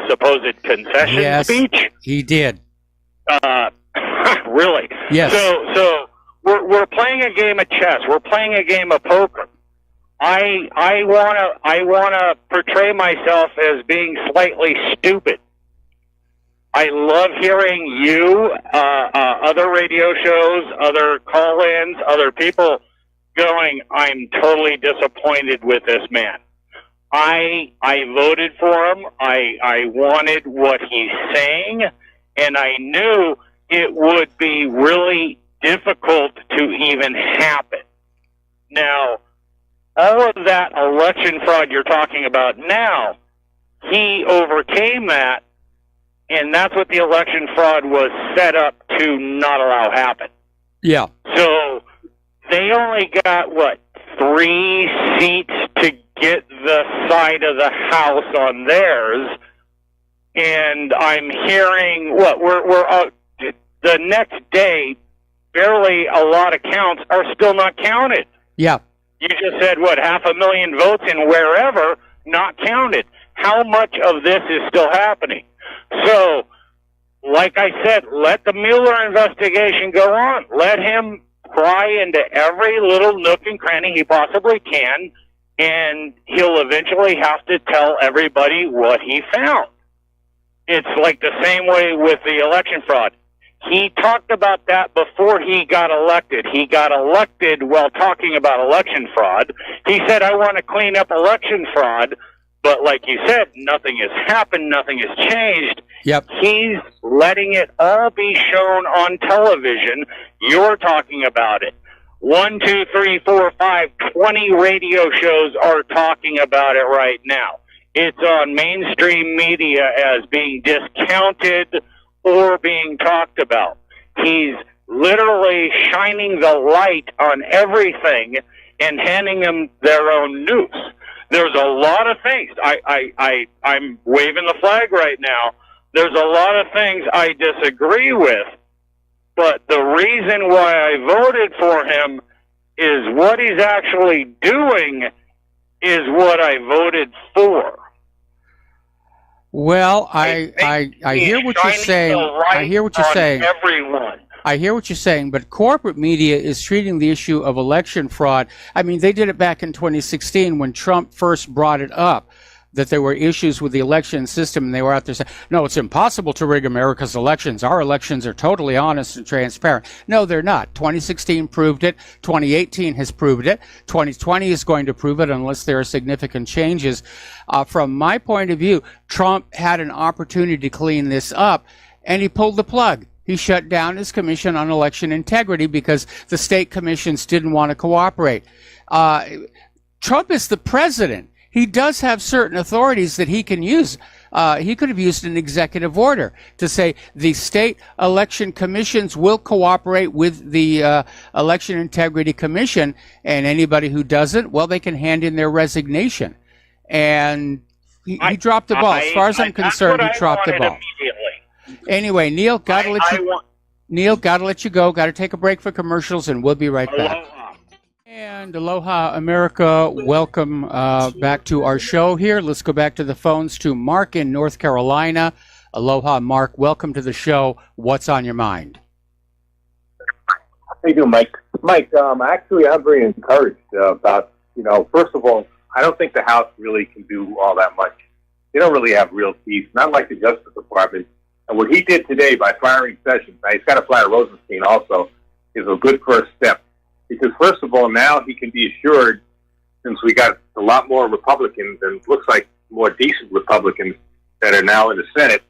supposed concession speech. He did. Really? Yes. So we're playing a game of chess. We're playing a game of poker. I wanna portray myself as being slightly stupid. I love hearing you, other radio shows, other call-ins, other people going, I'm totally disappointed with this man. I voted for him. I wanted what he's saying, and I knew it would be really difficult to even happen. Now, all of that election fraud you're talking about now, he overcame that, and that's what the election fraud was set up to not allow happen. Yeah. So they only got, 3 seats to get the side of the house on theirs, and I'm hearing, we're the next day, barely a lot of counts are still not counted. Yeah. You just said, 500,000 votes in wherever, not counted. How much of this is still happening? So, like I said, let the Mueller investigation go on. Let him pry into every little nook and cranny he possibly can, and he'll eventually have to tell everybody what he found. It's like the same way with the election fraud. He talked about that before he got elected. He got elected while talking about election fraud. He said, I want to clean up election fraud, but like you said, nothing has happened, nothing has changed. Yep. He's letting it all be shown on television. You're talking about it. 1, 2, 3, 4, 5, 20 radio shows are talking about it right now. It's on mainstream media as being discounted or being talked about. He's literally shining the light on everything and handing them their own news. There's a lot of things. I'm waving the flag right now. There's a lot of things I disagree with, but the reason why I voted for him is what he's actually doing is what I voted for. Well, I hear what you're saying. I hear what you're saying. Everyone. I hear what you're saying, but corporate media is treating the issue of election fraud. I mean, they did it back in 2016 when Trump first brought it up, that there were issues with the election system, and they were out there saying, no, it's impossible to rig America's elections. Our elections are totally honest and transparent. No, they're not. 2016 proved it. 2018 has proved it. 2020 is going to prove it unless there are significant changes. From my point of view, Trump had an opportunity to clean this up, and he pulled the plug. He shut down his Commission on Election Integrity because the state commissions didn't want to cooperate. Trump is the president. He does have certain authorities that he can use. He could have used an executive order to say the state election commissions will cooperate with the Election Integrity Commission, and anybody who doesn't, well, they can hand in their resignation. And he dropped the ball. As far as I'm concerned, he dropped the ball. Anyway, Neil, gotta let you go. Got to take a break for commercials, and we'll be right back. And aloha, America. Welcome back to our show here. Let's go back to the phones to Mark in North Carolina. Aloha, Mark. Welcome to the show. What's on your mind? How you doing, Mike? Mike, actually, I'm very encouraged about, first of all, I don't think the House really can do all that much. They don't really have real teeth, not like the Justice Department. And what he did today by firing Sessions, now he's got to fire Rosenstein also, is a good first step. Because first of all, now he can be assured, since we got a lot more Republicans and looks like more decent Republicans that are now in the Senate,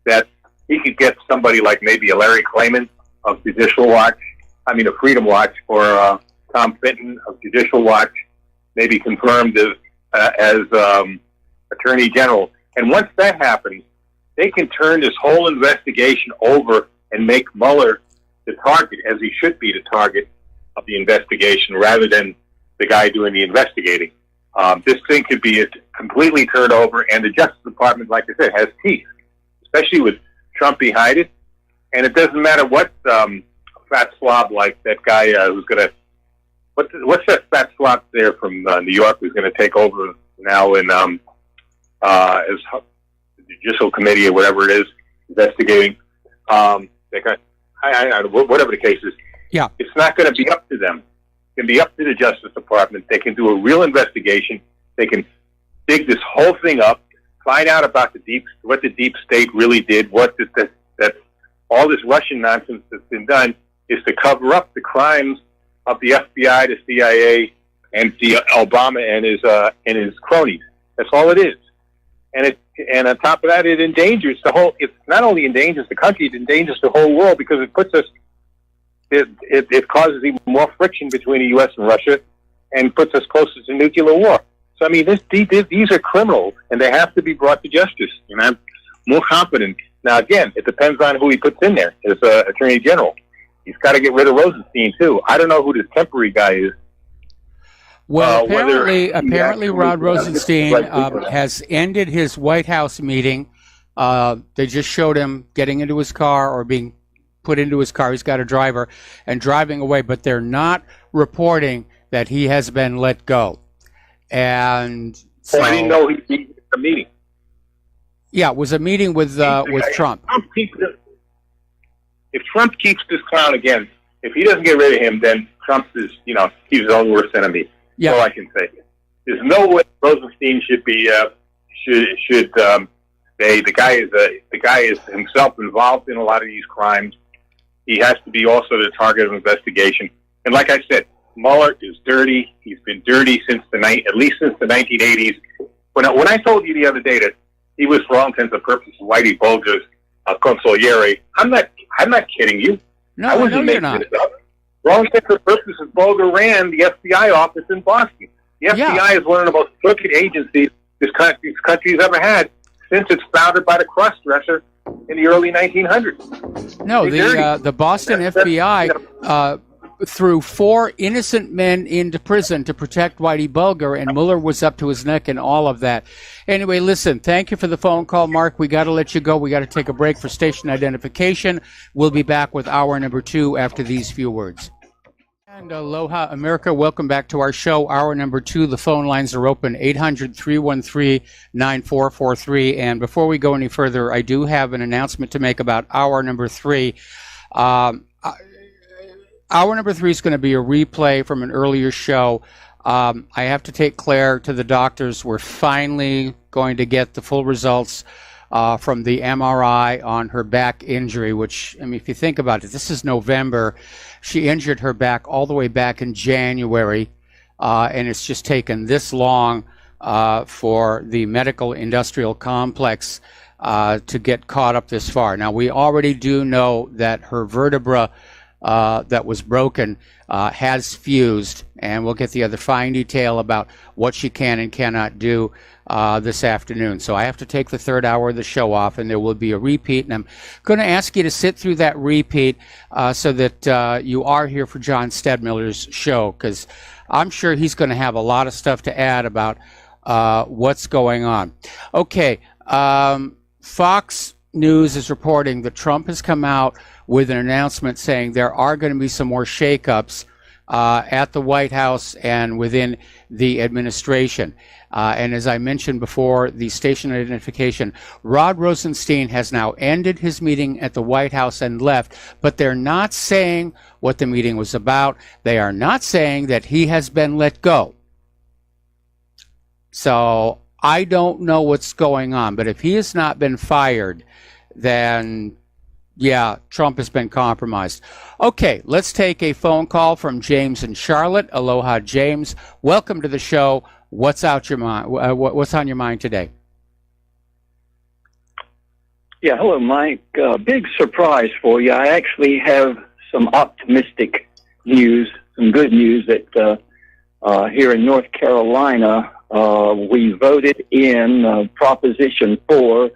that he could get somebody like maybe a Larry Klayman of Freedom Watch, or Tom Fitton of Judicial Watch, maybe confirmed as Attorney General. And once that happens, they can turn this whole investigation over and make Mueller the target, as he should be the target of the investigation, rather than the guy doing the investigating. This thing could be completely turned over, and the Justice Department, like I said, has teeth, especially with Trump behind it. And it doesn't matter what fat slob like that guy who's going to... What's that fat slob there from New York who's going to take over now in as the Judicial Committee or whatever it is, investigating? That guy, whatever the case is. Yeah. It's not going to be up to them. It can be up to the Justice Department. They can do a real investigation. They can dig this whole thing up, find out about what the deep state really did, that all this Russian nonsense that's been done is to cover up the crimes of the FBI, the CIA, and Obama and his cronies. That's all it is. And on top of that, it endangers it not only endangers the country, it endangers the whole world, because it puts us, it causes even more friction between the U.S. and Russia and puts us closer to nuclear war. So, I mean, these are criminals, and they have to be brought to justice. And I'm more confident. Now, again, it depends on who he puts in there as Attorney General. He's got to get rid of Rosenstein, too. I don't know who this temporary guy is. Well, apparently Rod Rosenstein has ended his White House meeting. They just showed him getting into his car or being put into his car. He's got a driver and driving away, but they're not reporting that he has been let go. And so, I didn't know he was a meeting. Yeah, it was a meeting with Trump. If Trump keeps this clown again, if he doesn't get rid of him, then Trump is, he's his own worst enemy. Yeah. That's all I can say. There's no way Rosenstein should be the guy is himself involved in a lot of these crimes. He has to be also the target of investigation. And like I said, Mueller is dirty. He's been dirty at least since the 1980s. When I told you the other day that he was, for all intents and purposes, Whitey Bulger's consigliere, I'm not kidding you. No, I wasn't making this up. For all intents and purposes, Bulger ran the FBI office in Boston. The FBI is one of the most crooked agencies this country's ever had since it's founded by the cross-dresser in the early 1900s. No, the Boston FBI threw 4 innocent men into prison to protect Whitey Bulger, and Mueller was up to his neck in all of that. Anyway, listen, thank you for the phone call, Mark. We got to let you go. We got to take a break for station identification. We'll be back with hour number 2 after these few words. And aloha, America. Welcome back to our show, hour number 2. The phone lines are open, 800-313-9443. And before we go any further, I do have an announcement to make about hour number 3. Hour number 3 is going to be a replay from an earlier show. I have to take Claire to the doctors. We're finally going to get the full results from the MRI on her back injury, which, I mean, if you think about it, this is November. She injured her back all the way back in January, and it's just taken this long for the medical industrial complex to get caught up this far. Now, we already do know that her vertebra that was broken has fused, and we'll get the other fine detail about what she can and cannot do this afternoon. So I have to take the third hour of the show off, and there will be a repeat, and I'm going to ask you to sit through that repeat so that you are here for John Stedmiller's show, because I'm sure he's going to have a lot of stuff to add about what's going on. Okay, Fox News is reporting that Trump has come out with an announcement saying there are going to be some more shakeups at the White House and within the administration. And as I mentioned before, the station identification, Rod Rosenstein has now ended his meeting at the White House and left, but they're not saying what the meeting was about. They are not saying that he has been let go. So I don't know what's going on, but if he has not been fired, then yeah, Trump has been compromised. Okay, let's take a phone call from James in Charlotte. Aloha, James. Welcome to the show. What's out your mind? What's on your mind today? Yeah, hello, Mike. Big surprise for you. I actually have some optimistic news, some good news that here in North Carolina, we voted in Proposition 4,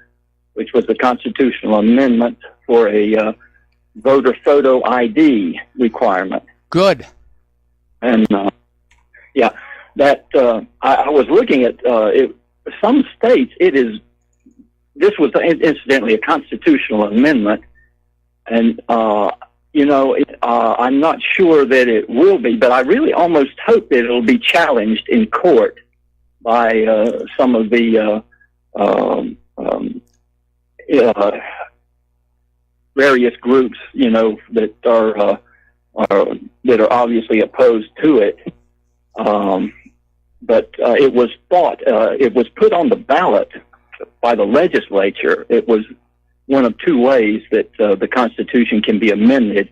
which was the constitutional amendment for a voter photo ID requirement. Good. And, yeah, that I was looking at some states, this was incidentally a constitutional amendment, and, I'm not sure that it will be, but I really almost hope that it'll be challenged in court by some of the various groups, that are obviously opposed to it. But it was it was put on the ballot by the legislature. It was one of two ways that the Constitution can be amended.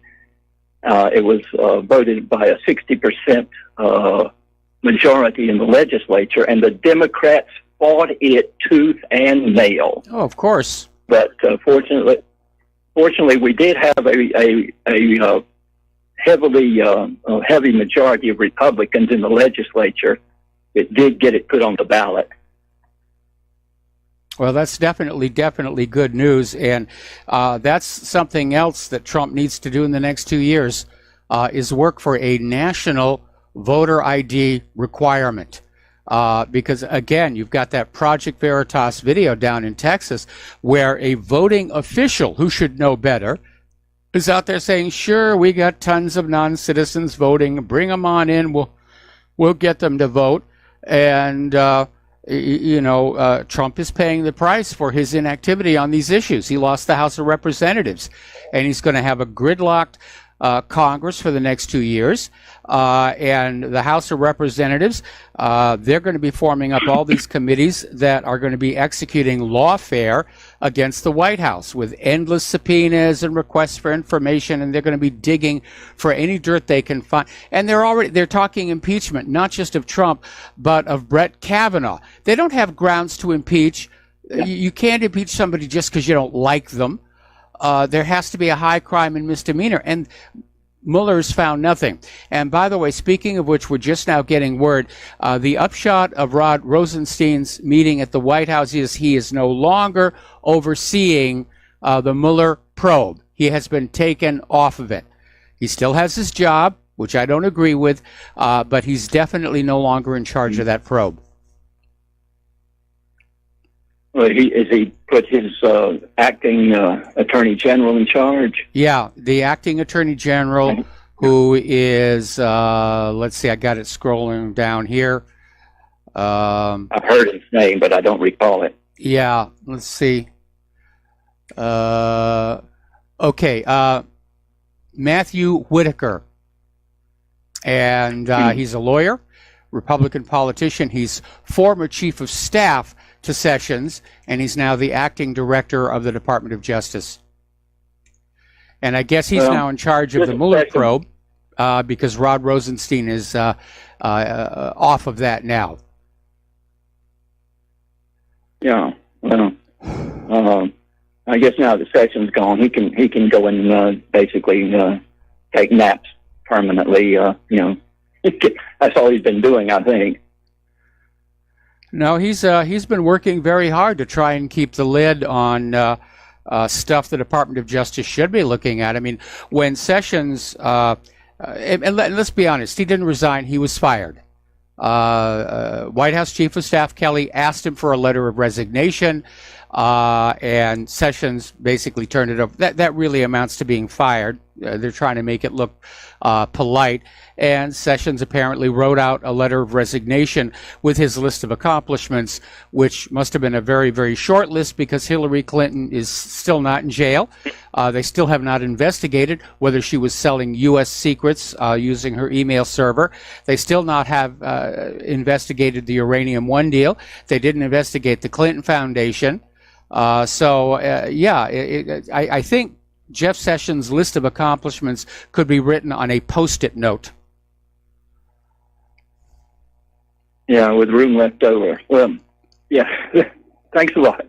It was voted by a 60% majority in the legislature, and the Democrats fought it tooth and nail. Oh, of course. But fortunately, we did have a heavy majority of Republicans in the legislature. It did get it put on the ballot. Well, that's definitely good news, and that's something else that Trump needs to do in the next 2 years, is work for a national voter ID requirement. Because, again, you've got that Project Veritas video down in Texas where a voting official who should know better is out there saying, sure, we got tons of non-citizens voting, bring them on in, we'll get them to vote. And Trump is paying the price for his inactivity on these issues. He lost the House of Representatives, and he's going to have a gridlocked Congress for the next 2 years. And the House of Representatives, they're going to be forming up all these committees that are going to be executing lawfare against the White House with endless subpoenas and requests for information, and they're going to be digging for any dirt they can find. And they're talking impeachment, not just of Trump, but of Brett Kavanaugh. They don't have grounds to impeach. You can't impeach somebody just because you don't like them. There has to be a high crime and misdemeanor, and Mueller's found nothing. And by the way, speaking of which, we're just now getting word, the upshot of Rod Rosenstein's meeting at the White House is he is no longer overseeing the Mueller probe. He has been taken off of it. He still has his job, which I don't agree with, but he's definitely no longer in charge of that probe. Well, he put his acting attorney general in charge? Yeah, the acting attorney general, who is, let's see, I got it scrolling down here. I've heard his name, but I don't recall it. Yeah, let's see. Okay, Matthew Whitaker. And he's a lawyer, Republican politician. He's former chief of staff to Sessions, and he's now the acting director of the Department of Justice. And I guess he's now in charge of the Mueller probe because Rod Rosenstein is off of that now. Yeah, well, I guess now that Sessions gone, he can go and basically take naps permanently. That's all he's been doing, I think. No, he's been working very hard to try and keep the lid on stuff the Department of Justice should be looking at. I mean, when Sessions, and let's be honest, he didn't resign, he was fired. White House Chief of Staff Kelly asked him for a letter of resignation, and Sessions basically turned it over. That really amounts to being fired. They're trying to make it look polite. And Sessions apparently wrote out a letter of resignation with his list of accomplishments, which must have been a very, very short list because Hillary Clinton is still not in jail. They still have not investigated whether she was selling U.S. secrets using her email server. They still not have investigated the Uranium One deal. They didn't investigate the Clinton Foundation. I think Jeff Sessions' list of accomplishments could be written on a Post-it note. Yeah, with room left over. Well, yeah, thanks a lot.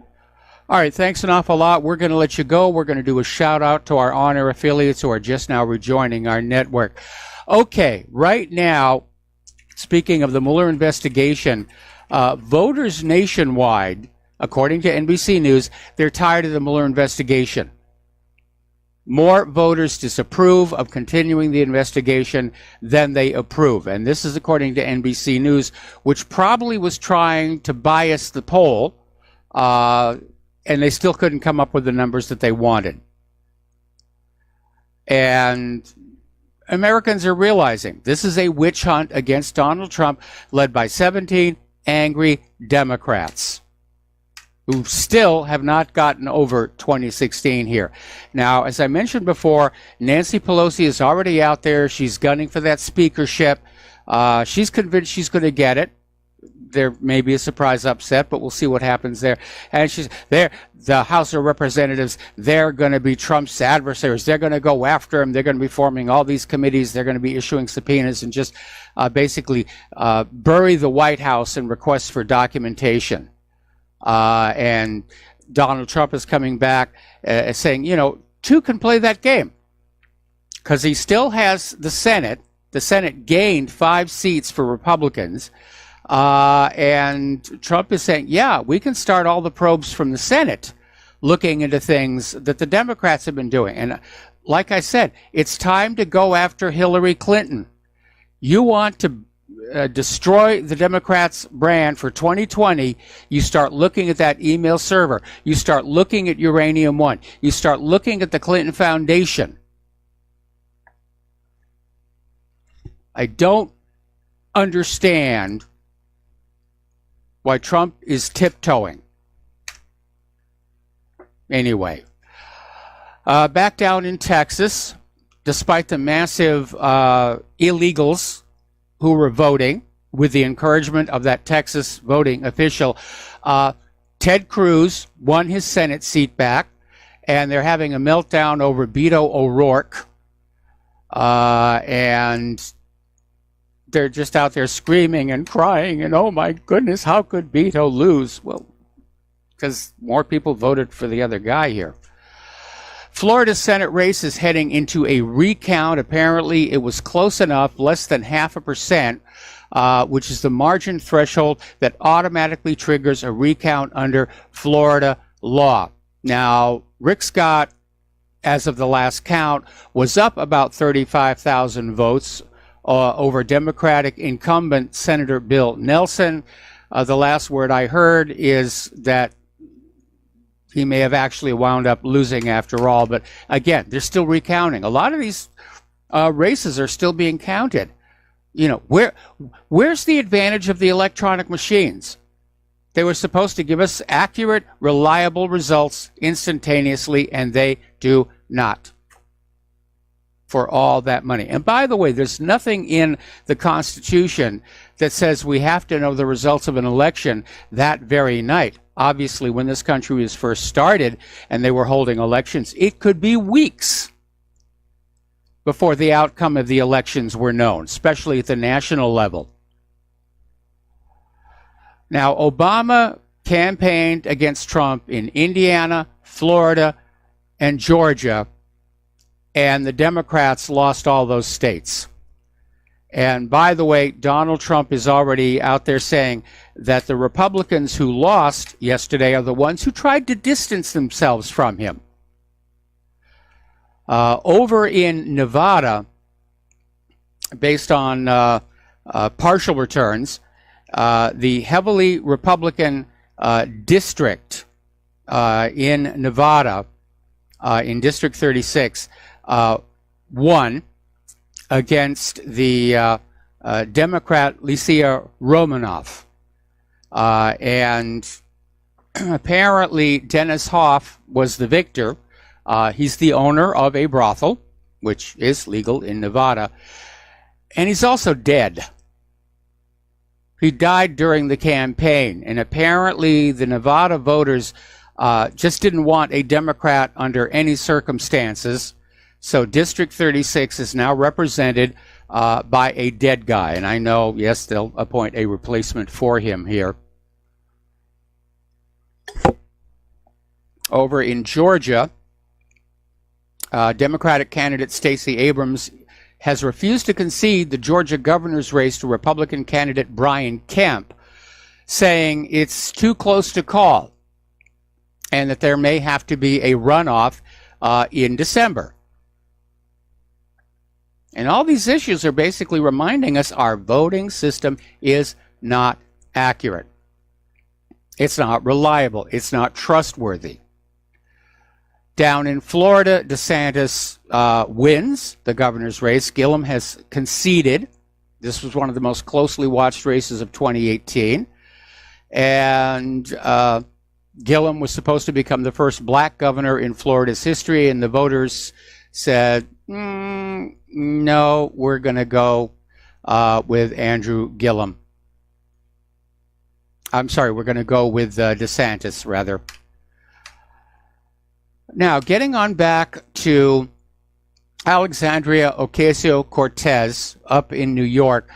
All right, thanks an awful lot. We're going to let you go. We're going to do a shout-out to our on-air affiliates who are just now rejoining our network. Okay, right now, speaking of the Mueller investigation, voters nationwide, according to NBC News, they're tired of the Mueller investigation. More voters disapprove of continuing the investigation than they approve. And this is according to NBC News, which probably was trying to bias the poll, and they still couldn't come up with the numbers that they wanted. And Americans are realizing this is a witch hunt against Donald Trump led by 17 angry Democrats. who still have not gotten over 2016 here. Now, as I mentioned before, Nancy Pelosi is already out there. She's gunning for that speakership. She's convinced she's going to get it. There may be a surprise upset, but we'll see what happens there. And she's there. The House of Representatives, they're going to be Trump's adversaries. They're going to go after him. They're going to be forming all these committees. They're going to be issuing subpoenas and just basically bury the White House in requests for documentation. And Donald Trump is coming back saying, you know, two can play that game because he still has the Senate. The Senate gained 5 seats for Republicans. And Trump is saying, yeah, we can start all the probes from the Senate looking into things that the Democrats have been doing. And like I said, it's time to go after Hillary Clinton. You want to destroy the Democrats' brand for 2020, you start looking at that email server. You start looking at Uranium One. You start looking at the Clinton Foundation. I don't understand why Trump is tiptoeing. Anyway, back down in Texas, despite the massive illegals who were voting with the encouragement of that Texas voting official, Ted Cruz won his Senate seat back, and they're having a meltdown over Beto O'Rourke. And they're just out there screaming and crying, and oh my goodness, how could Beto lose? Well, because more people voted for the other guy here. Florida Senate race is heading into a recount. Apparently, it was close enough, less than 0.5%, which is the margin threshold that automatically triggers a recount under Florida law. Now, Rick Scott, as of the last count, was up about 35,000 votes over Democratic incumbent Senator Bill Nelson. The last word I heard is that he may have actually wound up losing after all. But again, they're still recounting. A lot of these races are still being counted. You know, where's the advantage of the electronic machines? They were supposed to give us accurate, reliable results instantaneously, and they do not. For all that money. And by the way, there's nothing in the Constitution that says we have to know the results of an election that very night. Obviously, when this country was first started and they were holding elections, it could be weeks before the outcome of the elections were known, especially at the national level. Now, Obama campaigned against Trump in Indiana, Florida, and Georgia, and the Democrats lost all those states. And by the way, Donald Trump is already out there saying that the Republicans who lost yesterday are the ones who tried to distance themselves from him. Over in Nevada, based on partial returns, the heavily Republican district in Nevada, in District 36, won against the Democrat Lysia Romanoff. And apparently Dennis Hoff was the victor. He's the owner of a brothel, which is legal in Nevada. And he's also dead. He died during the campaign. And apparently the Nevada voters just didn't want a Democrat under any circumstances. So District 36 is now represented by a dead guy. And I know, yes, they'll appoint a replacement for him here. Over in Georgia, Democratic candidate Stacey Abrams has refused to concede the Georgia governor's race to Republican candidate Brian Kemp, saying it's too close to call and that there may have to be a runoff in December. And all these issues are basically reminding us our voting system is not accurate. It's not reliable. It's not trustworthy. Down in Florida, DeSantis wins the governor's race. Gillum has conceded. This was one of the most closely watched races of 2018. And Gillum was supposed to become the first black governor in Florida's history, and the voters said, no, we're going to go with Andrew Gillum. I'm sorry, we're going to go with DeSantis, rather. Now, getting on back to Alexandria Ocasio-Cortez up in New York,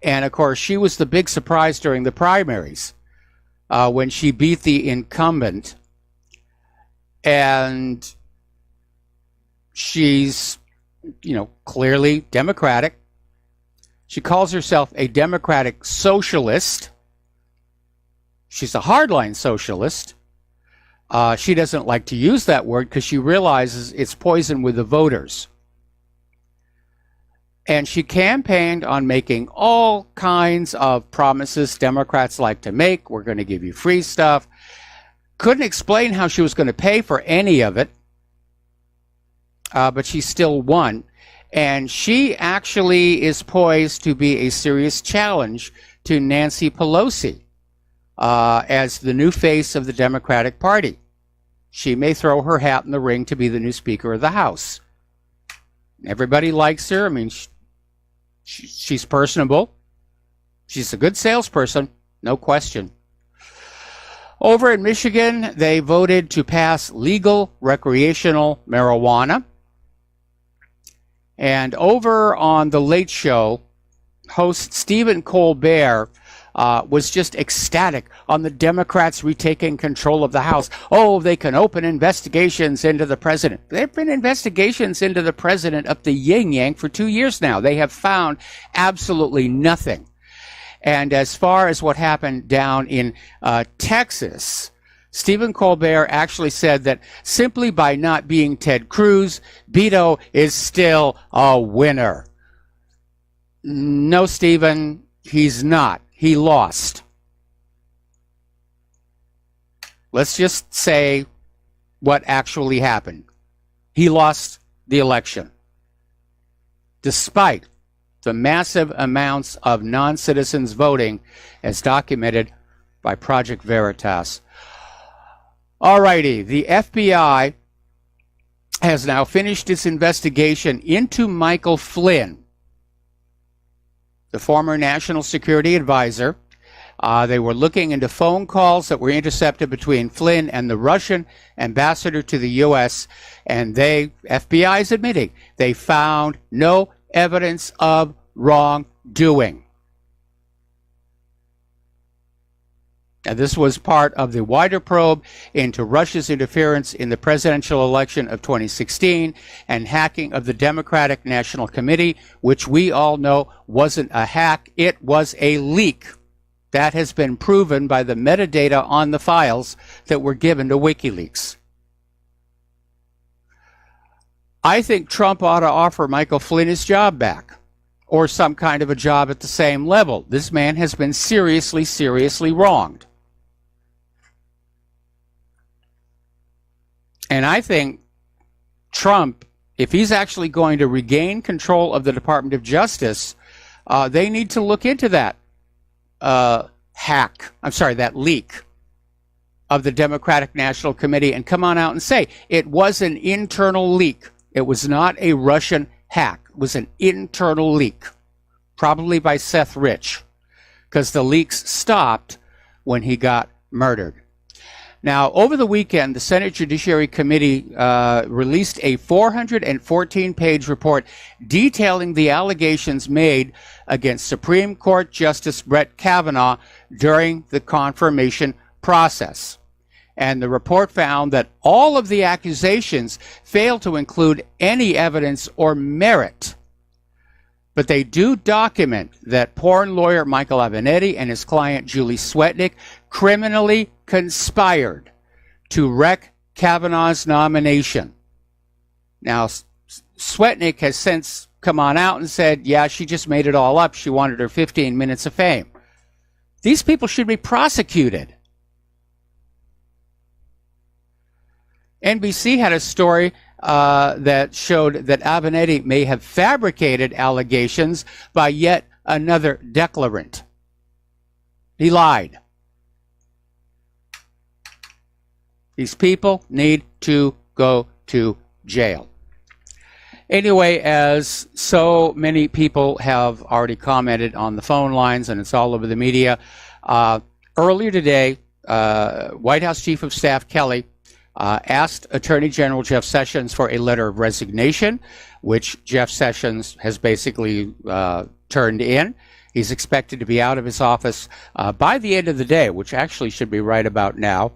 and of course, she was the big surprise during the primaries when she beat the incumbent, and she's, clearly Democratic. She calls herself a Democratic socialist. She's a hardline socialist. She doesn't like to use that word because she realizes it's poison with the voters. And she campaigned on making all kinds of promises Democrats like to make. We're going to give you free stuff. Couldn't explain how she was going to pay for any of it, but she still won. And she actually is poised to be a serious challenge to Nancy Pelosi as the new face of the Democratic Party. She may throw her hat in the ring to be the new Speaker of the House. Everybody likes her. I mean, she's personable. She's a good salesperson, no question. Over in Michigan, they voted to pass legal recreational marijuana. And over on The Late Show, host Stephen Colbert was just ecstatic on the Democrats retaking control of the House. Oh, they can open investigations into the president. There have been investigations into the president up the yin-yang for 2 years now. They have found absolutely nothing. And as far as what happened down in Texas, Stephen Colbert actually said that simply by not being Ted Cruz, Beto is still a winner. No, Stephen, he's not. He lost. Let's just say what actually happened. He lost the election, despite the massive amounts of non-citizens voting as documented by Project Veritas. Alrighty, the FBI has now finished its investigation into Michael Flynn, the former national security advisor. They were looking into phone calls that were intercepted between Flynn and the Russian ambassador to the U.S., and FBI is admitting, they found no evidence of wrongdoing. Now, this was part of the wider probe into Russia's interference in the presidential election of 2016 and hacking of the Democratic National Committee, which we all know wasn't a hack, it was a leak. That has been proven by the metadata on the files that were given to WikiLeaks. I think Trump ought to offer Michael Flynn his job back, or some kind of a job at the same level. This man has been seriously, seriously wronged. And I think Trump, if he's actually going to regain control of the Department of Justice, they need to look into that that leak of the Democratic National Committee and come on out and say it was an internal leak. It was not a Russian hack. It was an internal leak, probably by Seth Rich, because the leaks stopped when he got murdered. Now, over the weekend, the Senate Judiciary Committee released a 414-page report detailing the allegations made against Supreme Court Justice Brett Kavanaugh during the confirmation process. And the report found that all of the accusations failed to include any evidence or merit. But they do document that porn lawyer Michael Avenatti and his client Julie Swetnick criminally conspired to wreck Kavanaugh's nomination. Now, Swetnick has since come on out and said, yeah, she just made it all up. She wanted her 15 minutes of fame. These people should be prosecuted. NBC had a story that showed that Avenatti may have fabricated allegations by yet another declarant. He lied. These people need to go to jail. Anyway, as so many people have already commented on the phone lines, and it's all over the media, earlier today, White House Chief of Staff Kelly asked Attorney General Jeff Sessions for a letter of resignation, which Jeff Sessions has basically turned in. He's expected to be out of his office by the end of the day, which actually should be right about now.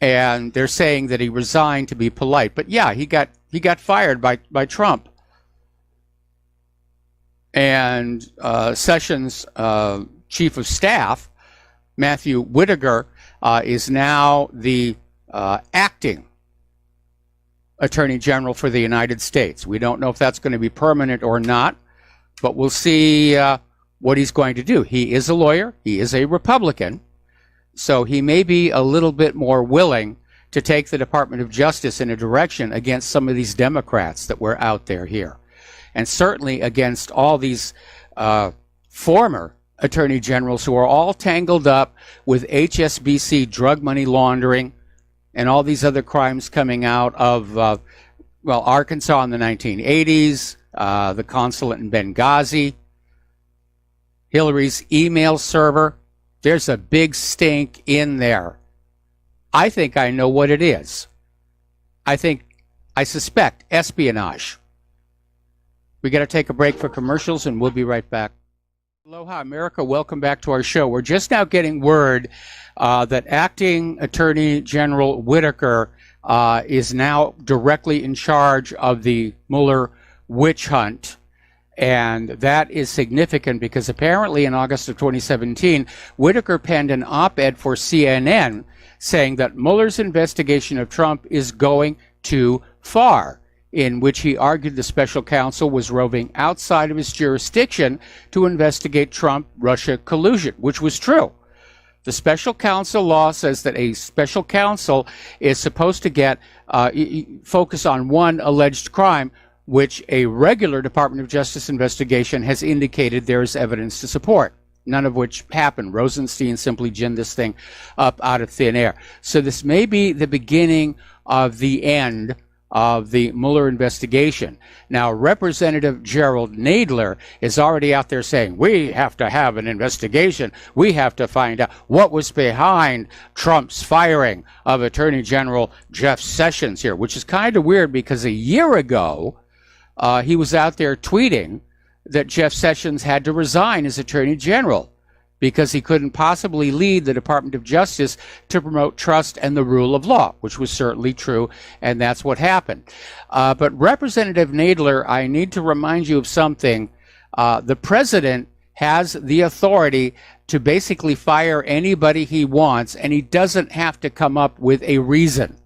And they're saying that he resigned to be polite. But yeah, he got fired by Trump. And Sessions' chief of staff, Matthew Whitaker, is now the acting Attorney General for the United States. We don't know if that's going to be permanent or not, but we'll see what he's going to do. He is a lawyer. He is a Republican. So he may be a little bit more willing to take the Department of Justice in a direction against some of these Democrats that were out there here. And certainly against all these former attorney generals who are all tangled up with HSBC drug money laundering and all these other crimes coming out of, Arkansas in the 1980s, the consulate in Benghazi, Hillary's email server. There's a big stink in there. I think I know what it is. I suspect espionage. We got to take a break for commercials, and we'll be right back. Aloha, America. Welcome back to our show. We're just now getting word that Acting Attorney General Whitaker is now directly in charge of the Mueller witch hunt. And that is significant because apparently in August of 2017, Whitaker penned an op-ed for CNN saying that Mueller's investigation of Trump is going too far, in which he argued the special counsel was roving outside of his jurisdiction to investigate Trump-Russia collusion, which was true. The special counsel law says that a special counsel is supposed to get focus on one alleged crime, which a regular Department of Justice investigation has indicated there is evidence to support, none of which happened. Rosenstein simply ginned this thing up out of thin air. So this may be the beginning of the end of the Mueller investigation. Now, Representative Gerald Nadler is already out there saying, we have to have an investigation. We have to find out what was behind Trump's firing of Attorney General Jeff Sessions here, which is kind of weird because a year ago, he was out there tweeting that Jeff Sessions had to resign as Attorney General because he couldn't possibly lead the Department of Justice to promote trust and the rule of law, which was certainly true, and that's what happened. But Representative Nadler, I need to remind you of something. The president has the authority to basically fire anybody he wants, and he doesn't have to come up with a reason.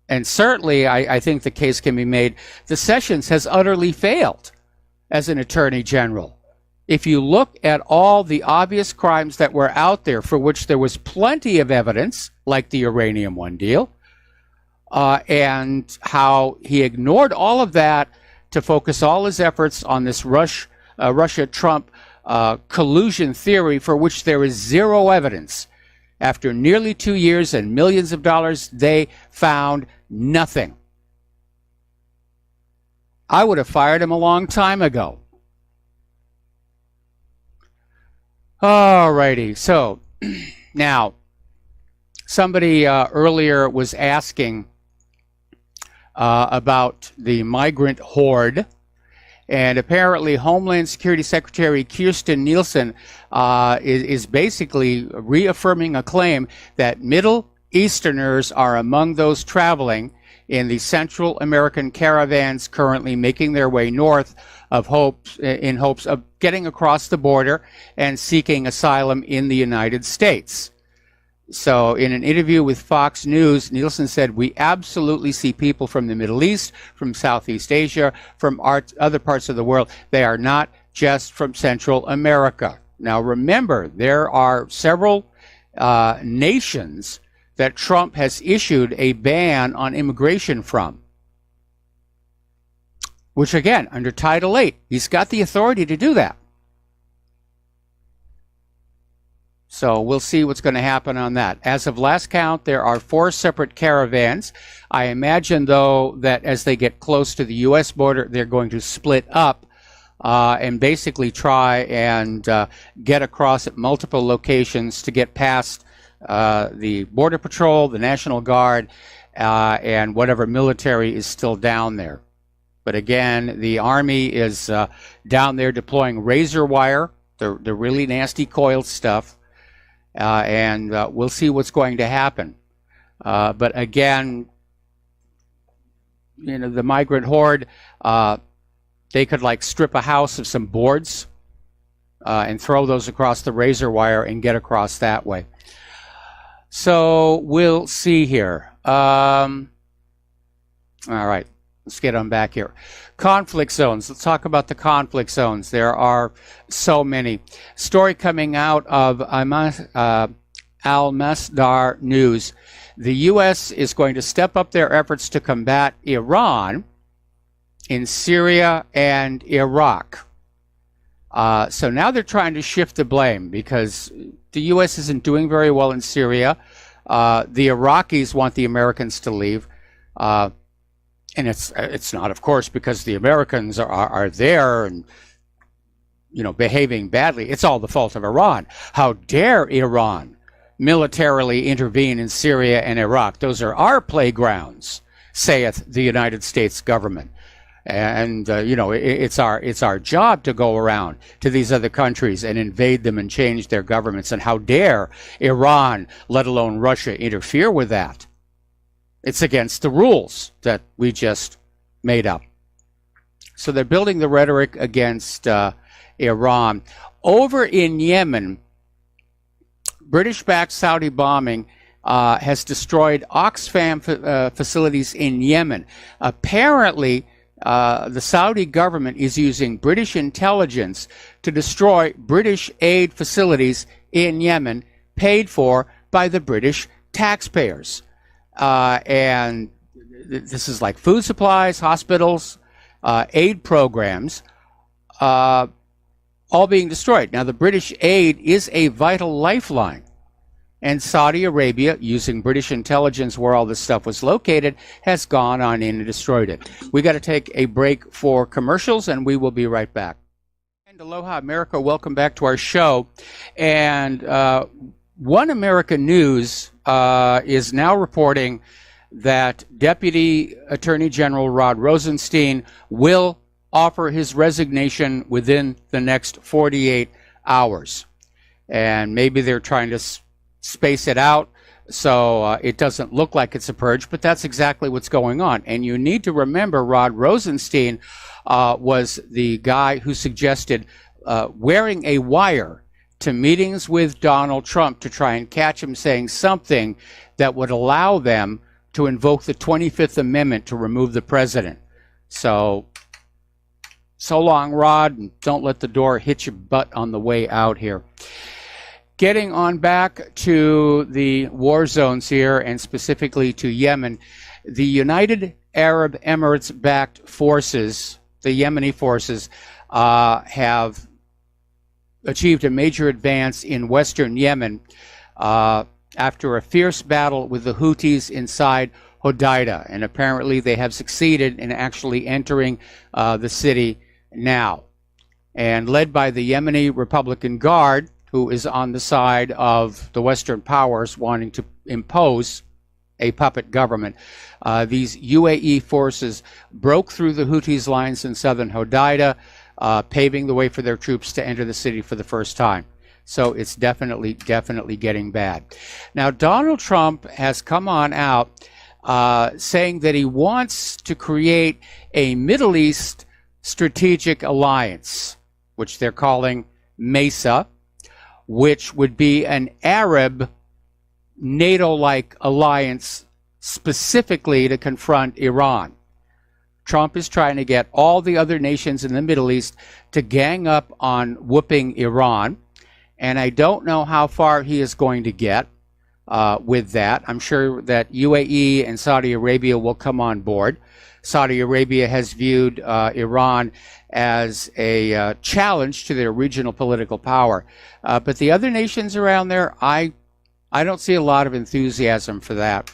And certainly, I think the case can be made that Sessions has utterly failed as an attorney general. If you look at all the obvious crimes that were out there for which there was plenty of evidence, like the Uranium One deal, and how he ignored all of that to focus all his efforts on this Russia-Trump collusion theory for which there is zero evidence. After nearly 2 years and millions of dollars, they found nothing. I would have fired him a long time ago. All righty. So now, somebody earlier was asking about the migrant horde. And apparently Homeland Security Secretary Kirstjen Nielsen is basically reaffirming a claim that Middle Easterners are among those traveling in the Central American caravans currently making their way north in hopes of getting across the border and seeking asylum in the United States. So in an interview with Fox News, Nielsen said, we absolutely see people from the Middle East, from Southeast Asia, from other parts of the world. They are not just from Central America. Now remember, there are several nations that Trump has issued a ban on immigration from, which again, under Title VIII, he's got the authority to do that. So we'll see what's going to happen on that. As of last count, there are 4 separate caravans. I imagine, though, that as they get close to the U.S. border, they're going to split up and basically try and get across at multiple locations to get past the Border Patrol, the National Guard, and whatever military is still down there. But again, the Army is down there deploying razor wire, the really nasty coiled stuff, and we'll see what's going to happen. But again, you know, the migrant horde, they could like strip a house of some boards and throw those across the razor wire and get across that way. So we'll see here. All right, let's get on back here. Conflict zones. Let's talk about the conflict zones. There are so many. Story coming out of Al-Masdar News. The U.S. is going to step up their efforts to combat Iran in Syria and Iraq. So now they're trying to shift the blame because the U.S. isn't doing very well in Syria. The Iraqis want the Americans to leave. And it's not, of course, because the Americans are there and, you know, behaving badly. It's all the fault of Iran. How dare Iran militarily intervene in Syria and Iraq? Those are our playgrounds, saith the United States government. And you know, it's our job to go around to these other countries and invade them and change their governments. And how dare Iran, let alone Russia, interfere with that? It's against the rules that we just made up. So they're building the rhetoric against Iran. Over in Yemen, British-backed Saudi bombing has destroyed Oxfam facilities in Yemen. Apparently, the Saudi government is using British intelligence to destroy British aid facilities in Yemen paid for by the British taxpayers. And this is like food supplies, hospitals, aid programs, all being destroyed. Now, the British aid is a vital lifeline. And Saudi Arabia, using British intelligence where all this stuff was located, has gone on in and destroyed it. We got to take a break for commercials, and we will be right back. And aloha, America. Welcome back to our show. And One America News is now reporting that Deputy Attorney General Rod Rosenstein will offer his resignation within the next 48 hours. And maybe they're trying to space it out so it doesn't look like it's a purge, but that's exactly what's going on. And you need to remember Rod Rosenstein was the guy who suggested wearing a wire to meetings with Donald Trump to try and catch him saying something that would allow them to invoke the 25th Amendment to remove the president. So long, Rod, and don't let the door hit your butt on the way out here. Getting on back to the war zones here, and specifically to Yemen, the United Arab Emirates-backed forces, the Yemeni forces, have achieved a major advance in western Yemen after a fierce battle with the Houthis inside Hodeidah. And apparently they have succeeded in actually entering the city now. And led by the Yemeni Republican Guard, who is on the side of the Western powers wanting to impose a puppet government. These UAE forces broke through the Houthis' lines in southern Hodeidah, paving the way for their troops to enter the city for the first time. So it's definitely getting bad. Now, Donald Trump has come on out saying that he wants to create a Middle East strategic alliance, which they're calling MESA, which would be an Arab NATO-like alliance specifically to confront Iran. Trump is trying to get all the other nations in the Middle East to gang up on whooping Iran, and I don't know how far he is going to get with that. I'm sure that UAE and Saudi Arabia will come on board, Saudi Arabia has viewed Iran as a challenge to their regional political power. But the other nations around there, I don't see a lot of enthusiasm for that.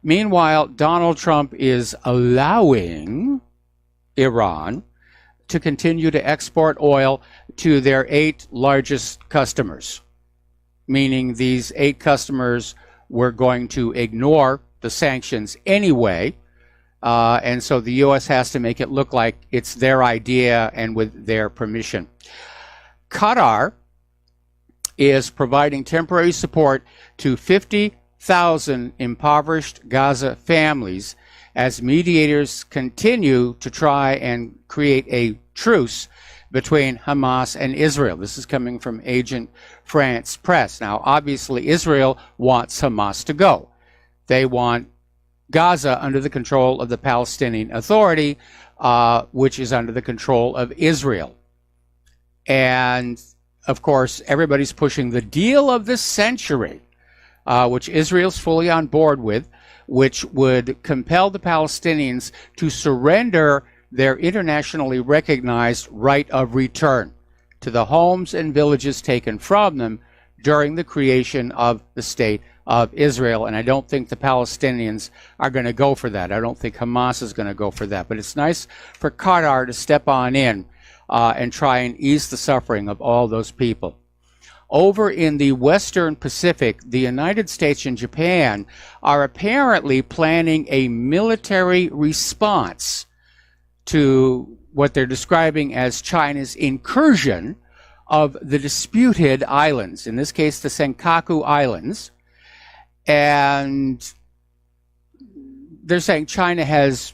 Meanwhile, Donald Trump is allowing Iran to continue to export oil to their 8 largest customers, meaning these 8 customers were going to ignore the sanctions anyway, and so the U.S. has to make it look like it's their idea and with their permission. Qatar is providing temporary support to 50,000 impoverished Gaza families as mediators continue to try and create a truce between Hamas and Israel. This is coming from Agent France Press. Now, obviously, Israel wants Hamas to go. They want Gaza under the control of the Palestinian Authority, which is under the control of Israel. And, of course, everybody's pushing the deal of the century, which Israel's fully on board with, which would compel the Palestinians to surrender their internationally recognized right of return to the homes and villages taken from them during the creation of the State of Israel. And I don't think the Palestinians are going to go for that. I don't think Hamas is going to go for that. But it's nice for Qatar to step on in and try and ease the suffering of all those people. Over in the Western Pacific, the United States and Japan are apparently planning a military response to what they're describing as China's incursion of the disputed islands, in this case the Senkaku Islands. And they're saying China has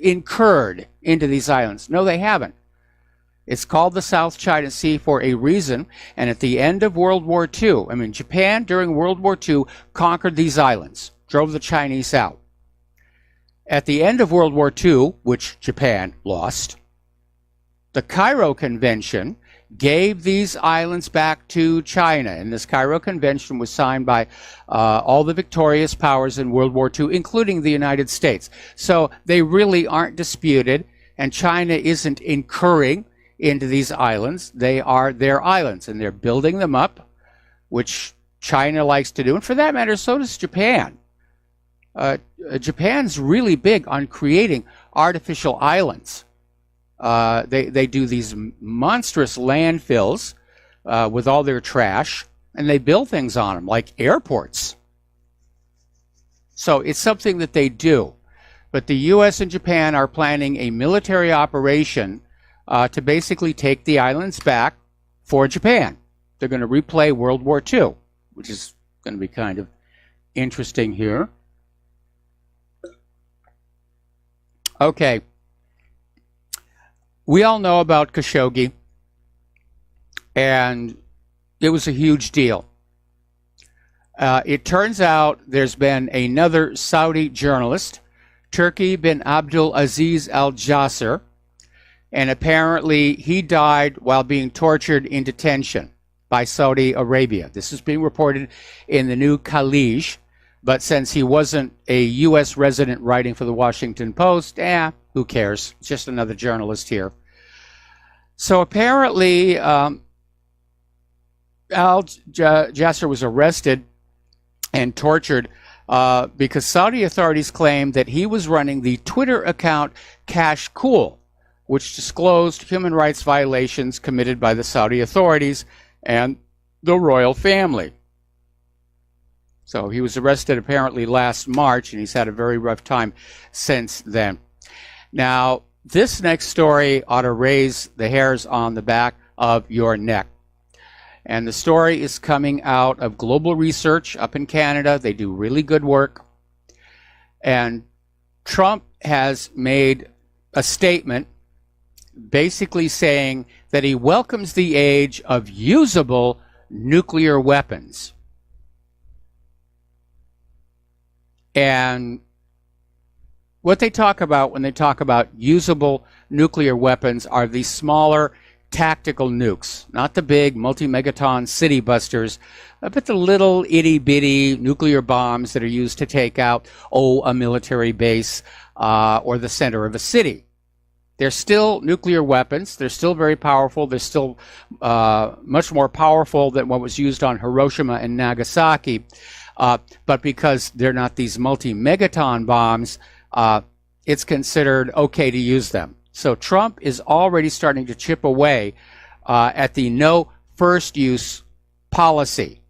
incurred into these islands. No, they haven't. It's called the South China Sea for a reason, and at the end of World War II, Japan during World War II conquered these islands, drove the Chinese out. At the end of World War II, which Japan lost, the Cairo Convention gave these islands back to China, and this Cairo Convention was signed by all the victorious powers in World War II, including the United States. So they really aren't disputed, and China isn't incurring into these islands. They are their islands, and they're building them up, which China likes to do, and for that matter, so does Japan. Japan's really big on creating artificial islands. They do these monstrous landfills with all their trash, and they build things on them, like airports. So it's something that they do. But the U.S. and Japan are planning a military operation to basically take the islands back for Japan. They're going to replay World War II, which is going to be kind of interesting here. Okay. We all know about Khashoggi, and it was a huge deal. It turns out there's been another Saudi journalist, Turki bin Abdul Aziz Al Jasser, and apparently he died while being tortured in detention by Saudi Arabia. This is being reported in the New Khalij, but since he wasn't a U.S. resident writing for the Washington Post, who cares? It's just another journalist here. So apparently, Al Jasser was arrested and tortured because Saudi authorities claimed that he was running the Twitter account Cash Cool, which disclosed human rights violations committed by the Saudi authorities and the royal family. So he was arrested apparently last March, and he's had a very rough time since then. Now, this next story ought to raise the hairs on the back of your neck. And the story is coming out of Global Research up in Canada. They do really good work. And Trump has made a statement basically saying that he welcomes the age of usable nuclear weapons. And what they talk about when they talk about usable nuclear weapons are these smaller tactical nukes, not the big multi-megaton city busters, but the little itty-bitty nuclear bombs that are used to take out, a military base or the center of a city. They're still nuclear weapons. They're still very powerful. They're still much more powerful than what was used on Hiroshima and Nagasaki. But because they're not these multi-megaton bombs, it's considered okay to use them. So Trump is already starting to chip away at the no first use policy.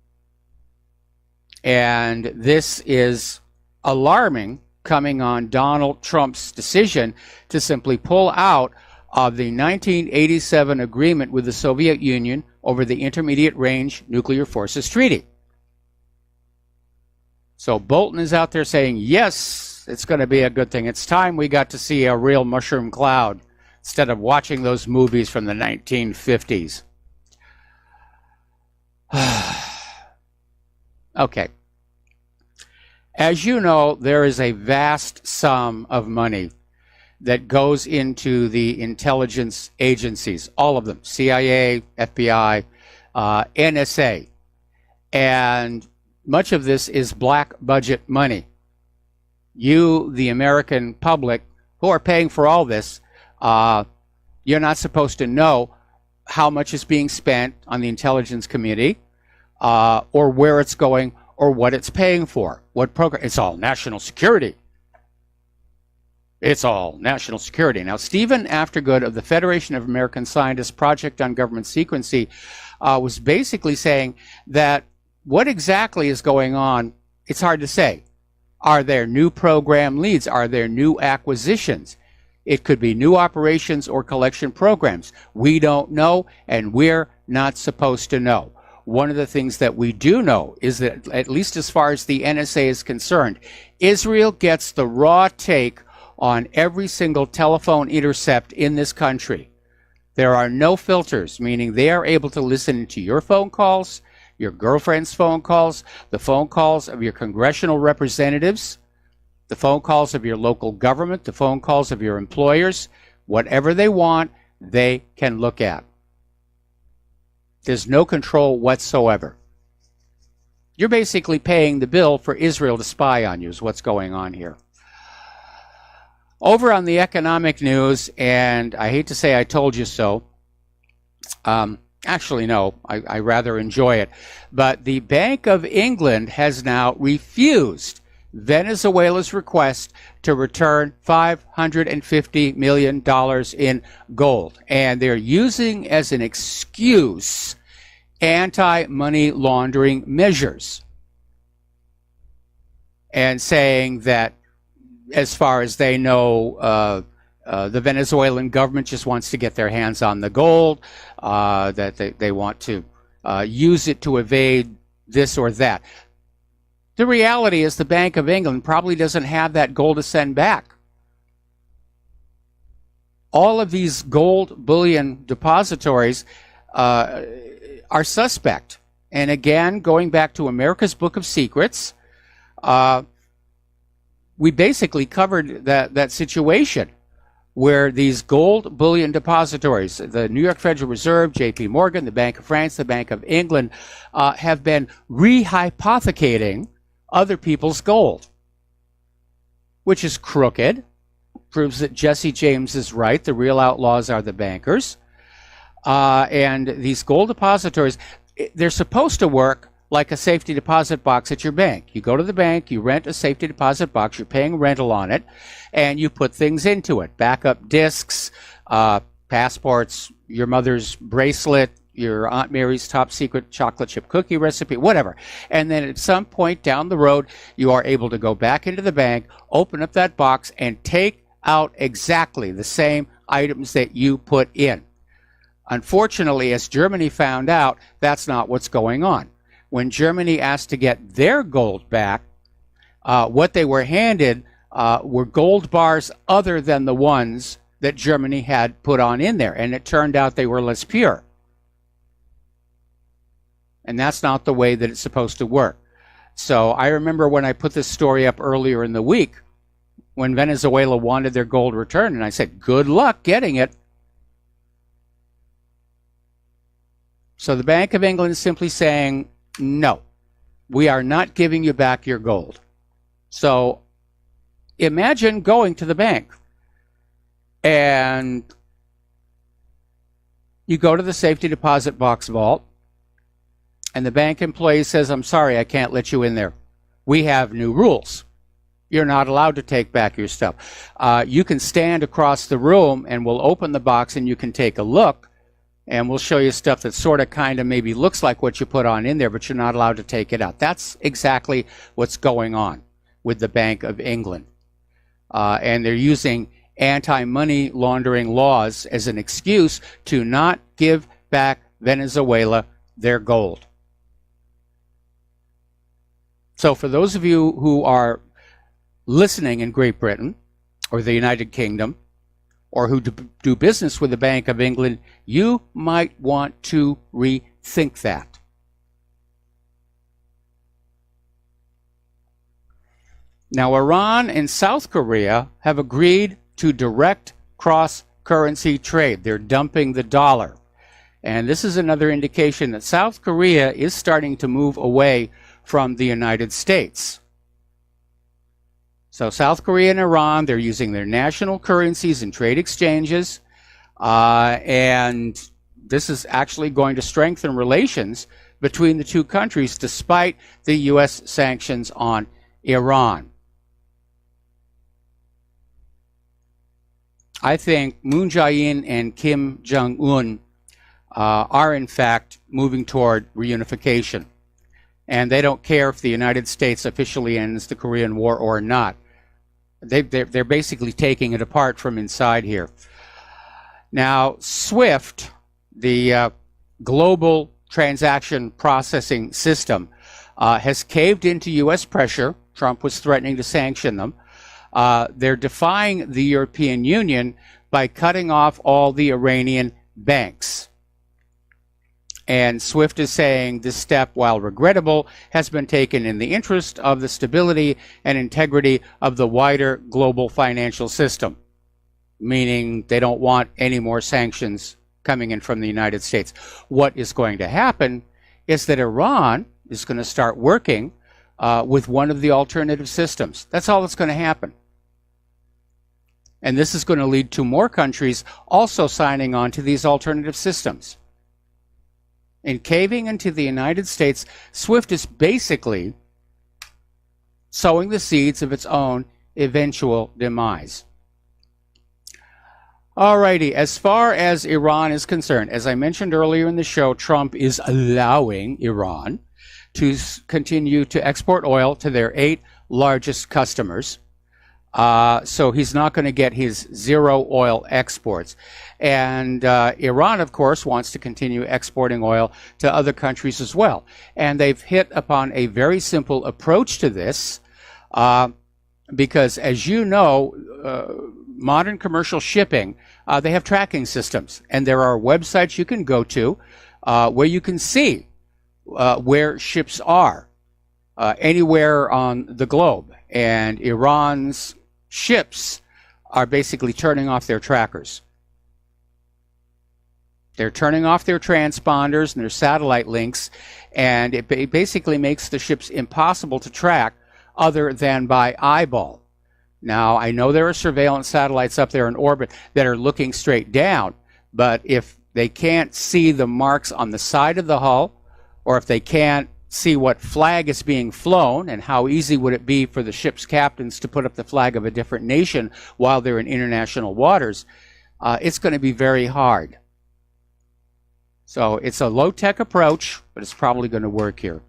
And this is alarming, coming on Donald Trump's decision to simply pull out of the 1987 agreement with the Soviet Union over the Intermediate Range Nuclear Forces Treaty. So Bolton is out there saying, yes, it's going to be a good thing. It's time we got to see a real mushroom cloud instead of watching those movies from the 1950s. Okay. As you know, there is a vast sum of money that goes into the intelligence agencies, all of them, CIA, FBI, NSA. And much of this is black budget money. You, the American public, who are paying for all this, you're not supposed to know how much is being spent on the intelligence community, or where it's going, or what it's paying for, what program. It's all national security. It's all national security. Now, Stephen Aftergood of the Federation of American Scientists Project on Government Secrecy was basically saying that what exactly is going on, it's hard to say. Are there new program leads? Are there new acquisitions? It could be new operations or collection programs. We don't know, and we're not supposed to know. One of the things that we do know is that, at least as far as the NSA is concerned, Israel gets the raw take on every single telephone intercept in this country. There are no filters, meaning they are able to listen to your phone calls, your girlfriend's phone calls, the phone calls of your congressional representatives, the phone calls of your local government, the phone calls of your employers. Whatever they want, they can look at. There's no control whatsoever. You're basically paying the bill for Israel to spy on you, is what's going on here. Over on the economic news, and I hate to say I told you so, actually no, I rather enjoy it, but the Bank of England has now refused Venezuela's request to return $550 million in gold. And they're using as an excuse anti-money laundering measures. And saying that, as far as they know, the Venezuelan government just wants to get their hands on the gold, that they want to use it to evade this or that. The reality is the Bank of England probably doesn't have that gold to send back. All of these gold bullion depositories are suspect. And again, going back to America's Book of Secrets, we basically covered that situation where these gold bullion depositories, the New York Federal Reserve, J.P. Morgan, the Bank of France, the Bank of England, have been rehypothecating other people's gold, which is crooked, proves that Jesse James is right. The real outlaws are the bankers. And these gold depositories, they're supposed to work like a safety deposit box at your bank. You go to the bank, you rent a safety deposit box, you're paying rental on it, and you put things into it. Backup discs, passports, your mother's bracelet, your Aunt Mary's top secret chocolate chip cookie recipe, whatever. And then at some point down the road, you are able to go back into the bank, open up that box, and take out exactly the same items that you put in. Unfortunately, as Germany found out, that's not what's going on. When Germany asked to get their gold back, what they were handed were gold bars other than the ones that Germany had put on in there. And it turned out they were less pure. And that's not the way that it's supposed to work. So I remember when I put this story up earlier in the week, when Venezuela wanted their gold returned, and I said, good luck getting it. So the Bank of England is simply saying, no, we are not giving you back your gold. So imagine going to the bank and you go to the safety deposit box vault and the bank employee says, I'm sorry, I can't let you in there. We have new rules. You're not allowed to take back your stuff. You can stand across the room and we'll open the box and you can take a look and we'll show you stuff that sort of kind of maybe looks like what you put on in there, but you're not allowed to take it out. That's exactly what's going on with the Bank of England. And they're using anti-money laundering laws as an excuse to not give back Venezuela their gold. So for those of you who are listening in Great Britain or the United Kingdom or who do business with the Bank of England, you might want to rethink that. Now, Iran and South Korea have agreed to direct cross-currency trade. They're dumping the dollar. And this is another indication that South Korea is starting to move away from the United States. So South Korea and Iran, they're using their national currencies and trade exchanges. And this is actually going to strengthen relations between the two countries despite the U.S. sanctions on Iran. I think Moon Jae-in and Kim Jong-un are in fact moving toward reunification. And they don't care if the United States officially ends the Korean War or not. They're basically taking it apart from inside here. Now, SWIFT, the global transaction processing system, has caved into U.S. pressure. Trump was threatening to sanction them. They're defying the European Union by cutting off all the Iranian banks. And SWIFT is saying this step, while regrettable, has been taken in the interest of the stability and integrity of the wider global financial system, meaning they don't want any more sanctions coming in from the United States. What is going to happen is that Iran is going to start working with one of the alternative systems. That's all that's going to happen. And this is going to lead to more countries also signing on to these alternative systems. In caving into the United States, SWIFT is basically sowing the seeds of its own eventual demise. Alrighty, as far as Iran is concerned, as I mentioned earlier in the show, Trump is allowing Iran to continue to export oil to their 8 largest customers. So he's not going to get his zero oil exports. And Iran, of course, wants to continue exporting oil to other countries as well. And they've hit upon a very simple approach to this because, as you know, modern commercial shipping, they have tracking systems. And there are websites you can go to where you can see where ships are anywhere on the globe. And Iran's ships are basically turning off their trackers. They're turning off their transponders and their satellite links, and it basically makes the ships impossible to track other than by eyeball. Now, I know there are surveillance satellites up there in orbit that are looking straight down, but if they can't see the marks on the side of the hull, or if they can't see what flag is being flown, and how easy would it be for the ship's captains to put up the flag of a different nation while they're in international waters, it's going to be very hard. So it's a low-tech approach, but it's probably going to work here.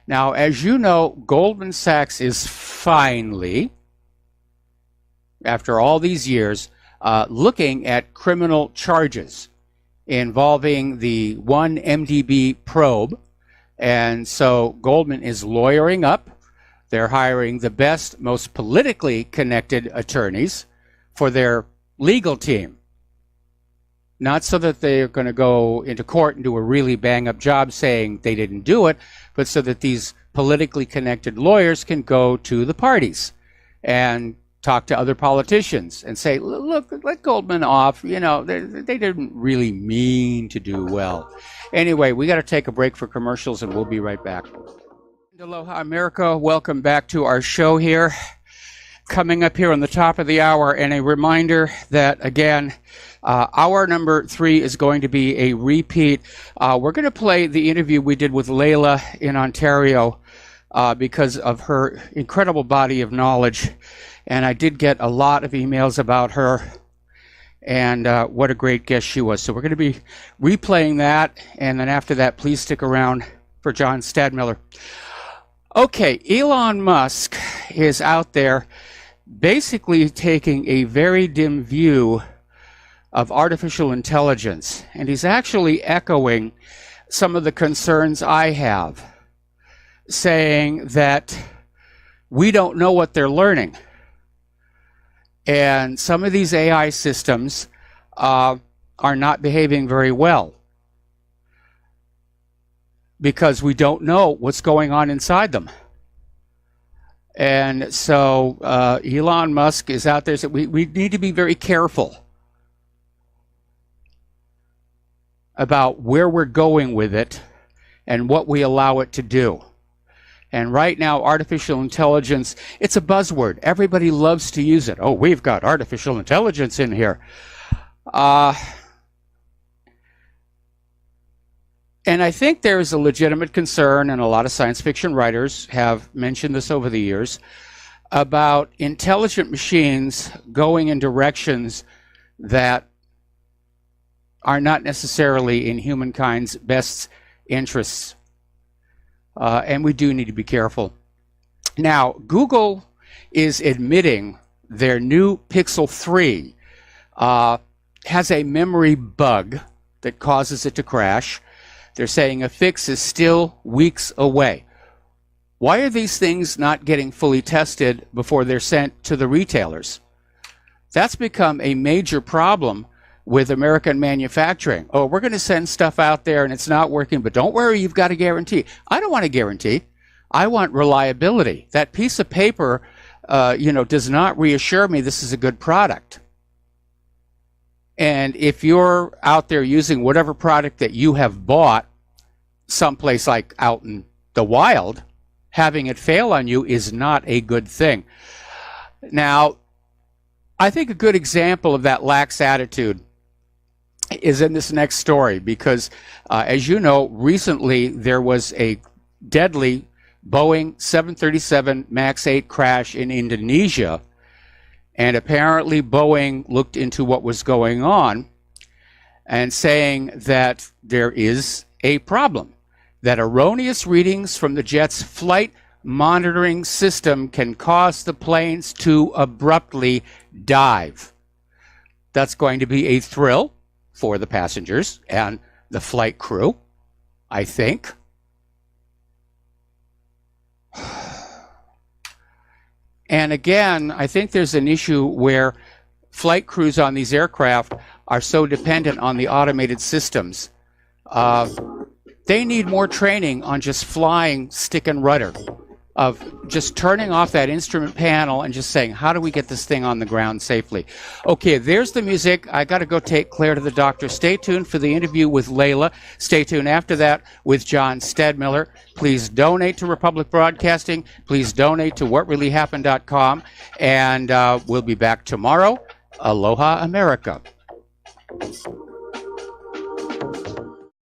Now, as you know, Goldman Sachs is finally, after all these years, looking at criminal charges involving the 1MDB probe. And so Goldman is lawyering up. They're hiring the best, most politically connected attorneys for their legal team. Not so that they're going to go into court and do a really bang-up job saying they didn't do it, but so that these politically connected lawyers can go to the parties and talk to other politicians and say, look, let Goldman off. You know, they didn't really mean to do well. Anyway, we got to take a break for commercials, and we'll be right back. Aloha, America. Welcome back to our show here. Coming up here on the top of the hour, and a reminder that, again, hour number 3 is going to be a repeat. We're going to play the interview we did with Layla in Ontario because of her incredible body of knowledge. And I did get a lot of emails about her and what a great guest she was. So we're going to be replaying that. And then after that, please stick around for John Stadmiller. Okay, Elon Musk is out there basically taking a very dim view of artificial intelligence. And he's actually echoing some of the concerns I have, saying that we don't know what they're learning. And some of these AI systems are not behaving very well because we don't know what's going on inside them. And so Elon Musk is out there saying we need to be very careful about where we're going with it and what we allow it to do. And right now, artificial intelligence, it's a buzzword. Everybody loves to use it. Oh, we've got artificial intelligence in here. And I think there is a legitimate concern, and a lot of science fiction writers have mentioned this over the years, about intelligent machines going in directions that are not necessarily in humankind's best interests. And we do need to be careful. Now, Google is admitting their new Pixel 3 has a memory bug that causes it to crash. They're saying a fix is still weeks away. Why are these things not getting fully tested before they're sent to the retailers? That's become a major problem with American manufacturing. Oh, we're going to send stuff out there and it's not working, but don't worry, you've got a guarantee. I don't want a guarantee. I want reliability. That piece of paper, does not reassure me this is a good product. And if you're out there using whatever product that you have bought someplace like out in the wild, having it fail on you is not a good thing. Now, I think a good example of that lax attitude is in this next story because, as you know, recently there was a deadly Boeing 737 MAX 8 crash in Indonesia. And apparently Boeing looked into what was going on and saying that there is a problem, that erroneous readings from the jet's flight monitoring system can cause the planes to abruptly dive. That's going to be a thrill for the passengers and the flight crew, I think. And again, I think there's an issue where flight crews on these aircraft are so dependent on the automated systems. They need more training on just flying stick and rudder, of just turning off that instrument panel and just saying, how do we get this thing on the ground safely? Okay, there's the music. I got to go take Claire to the doctor. Stay tuned for the interview with Layla. Stay tuned after that with John Stadmiller. Please donate to Republic Broadcasting. Please donate to whatreallyhappened.com. And we'll be back tomorrow. Aloha, America.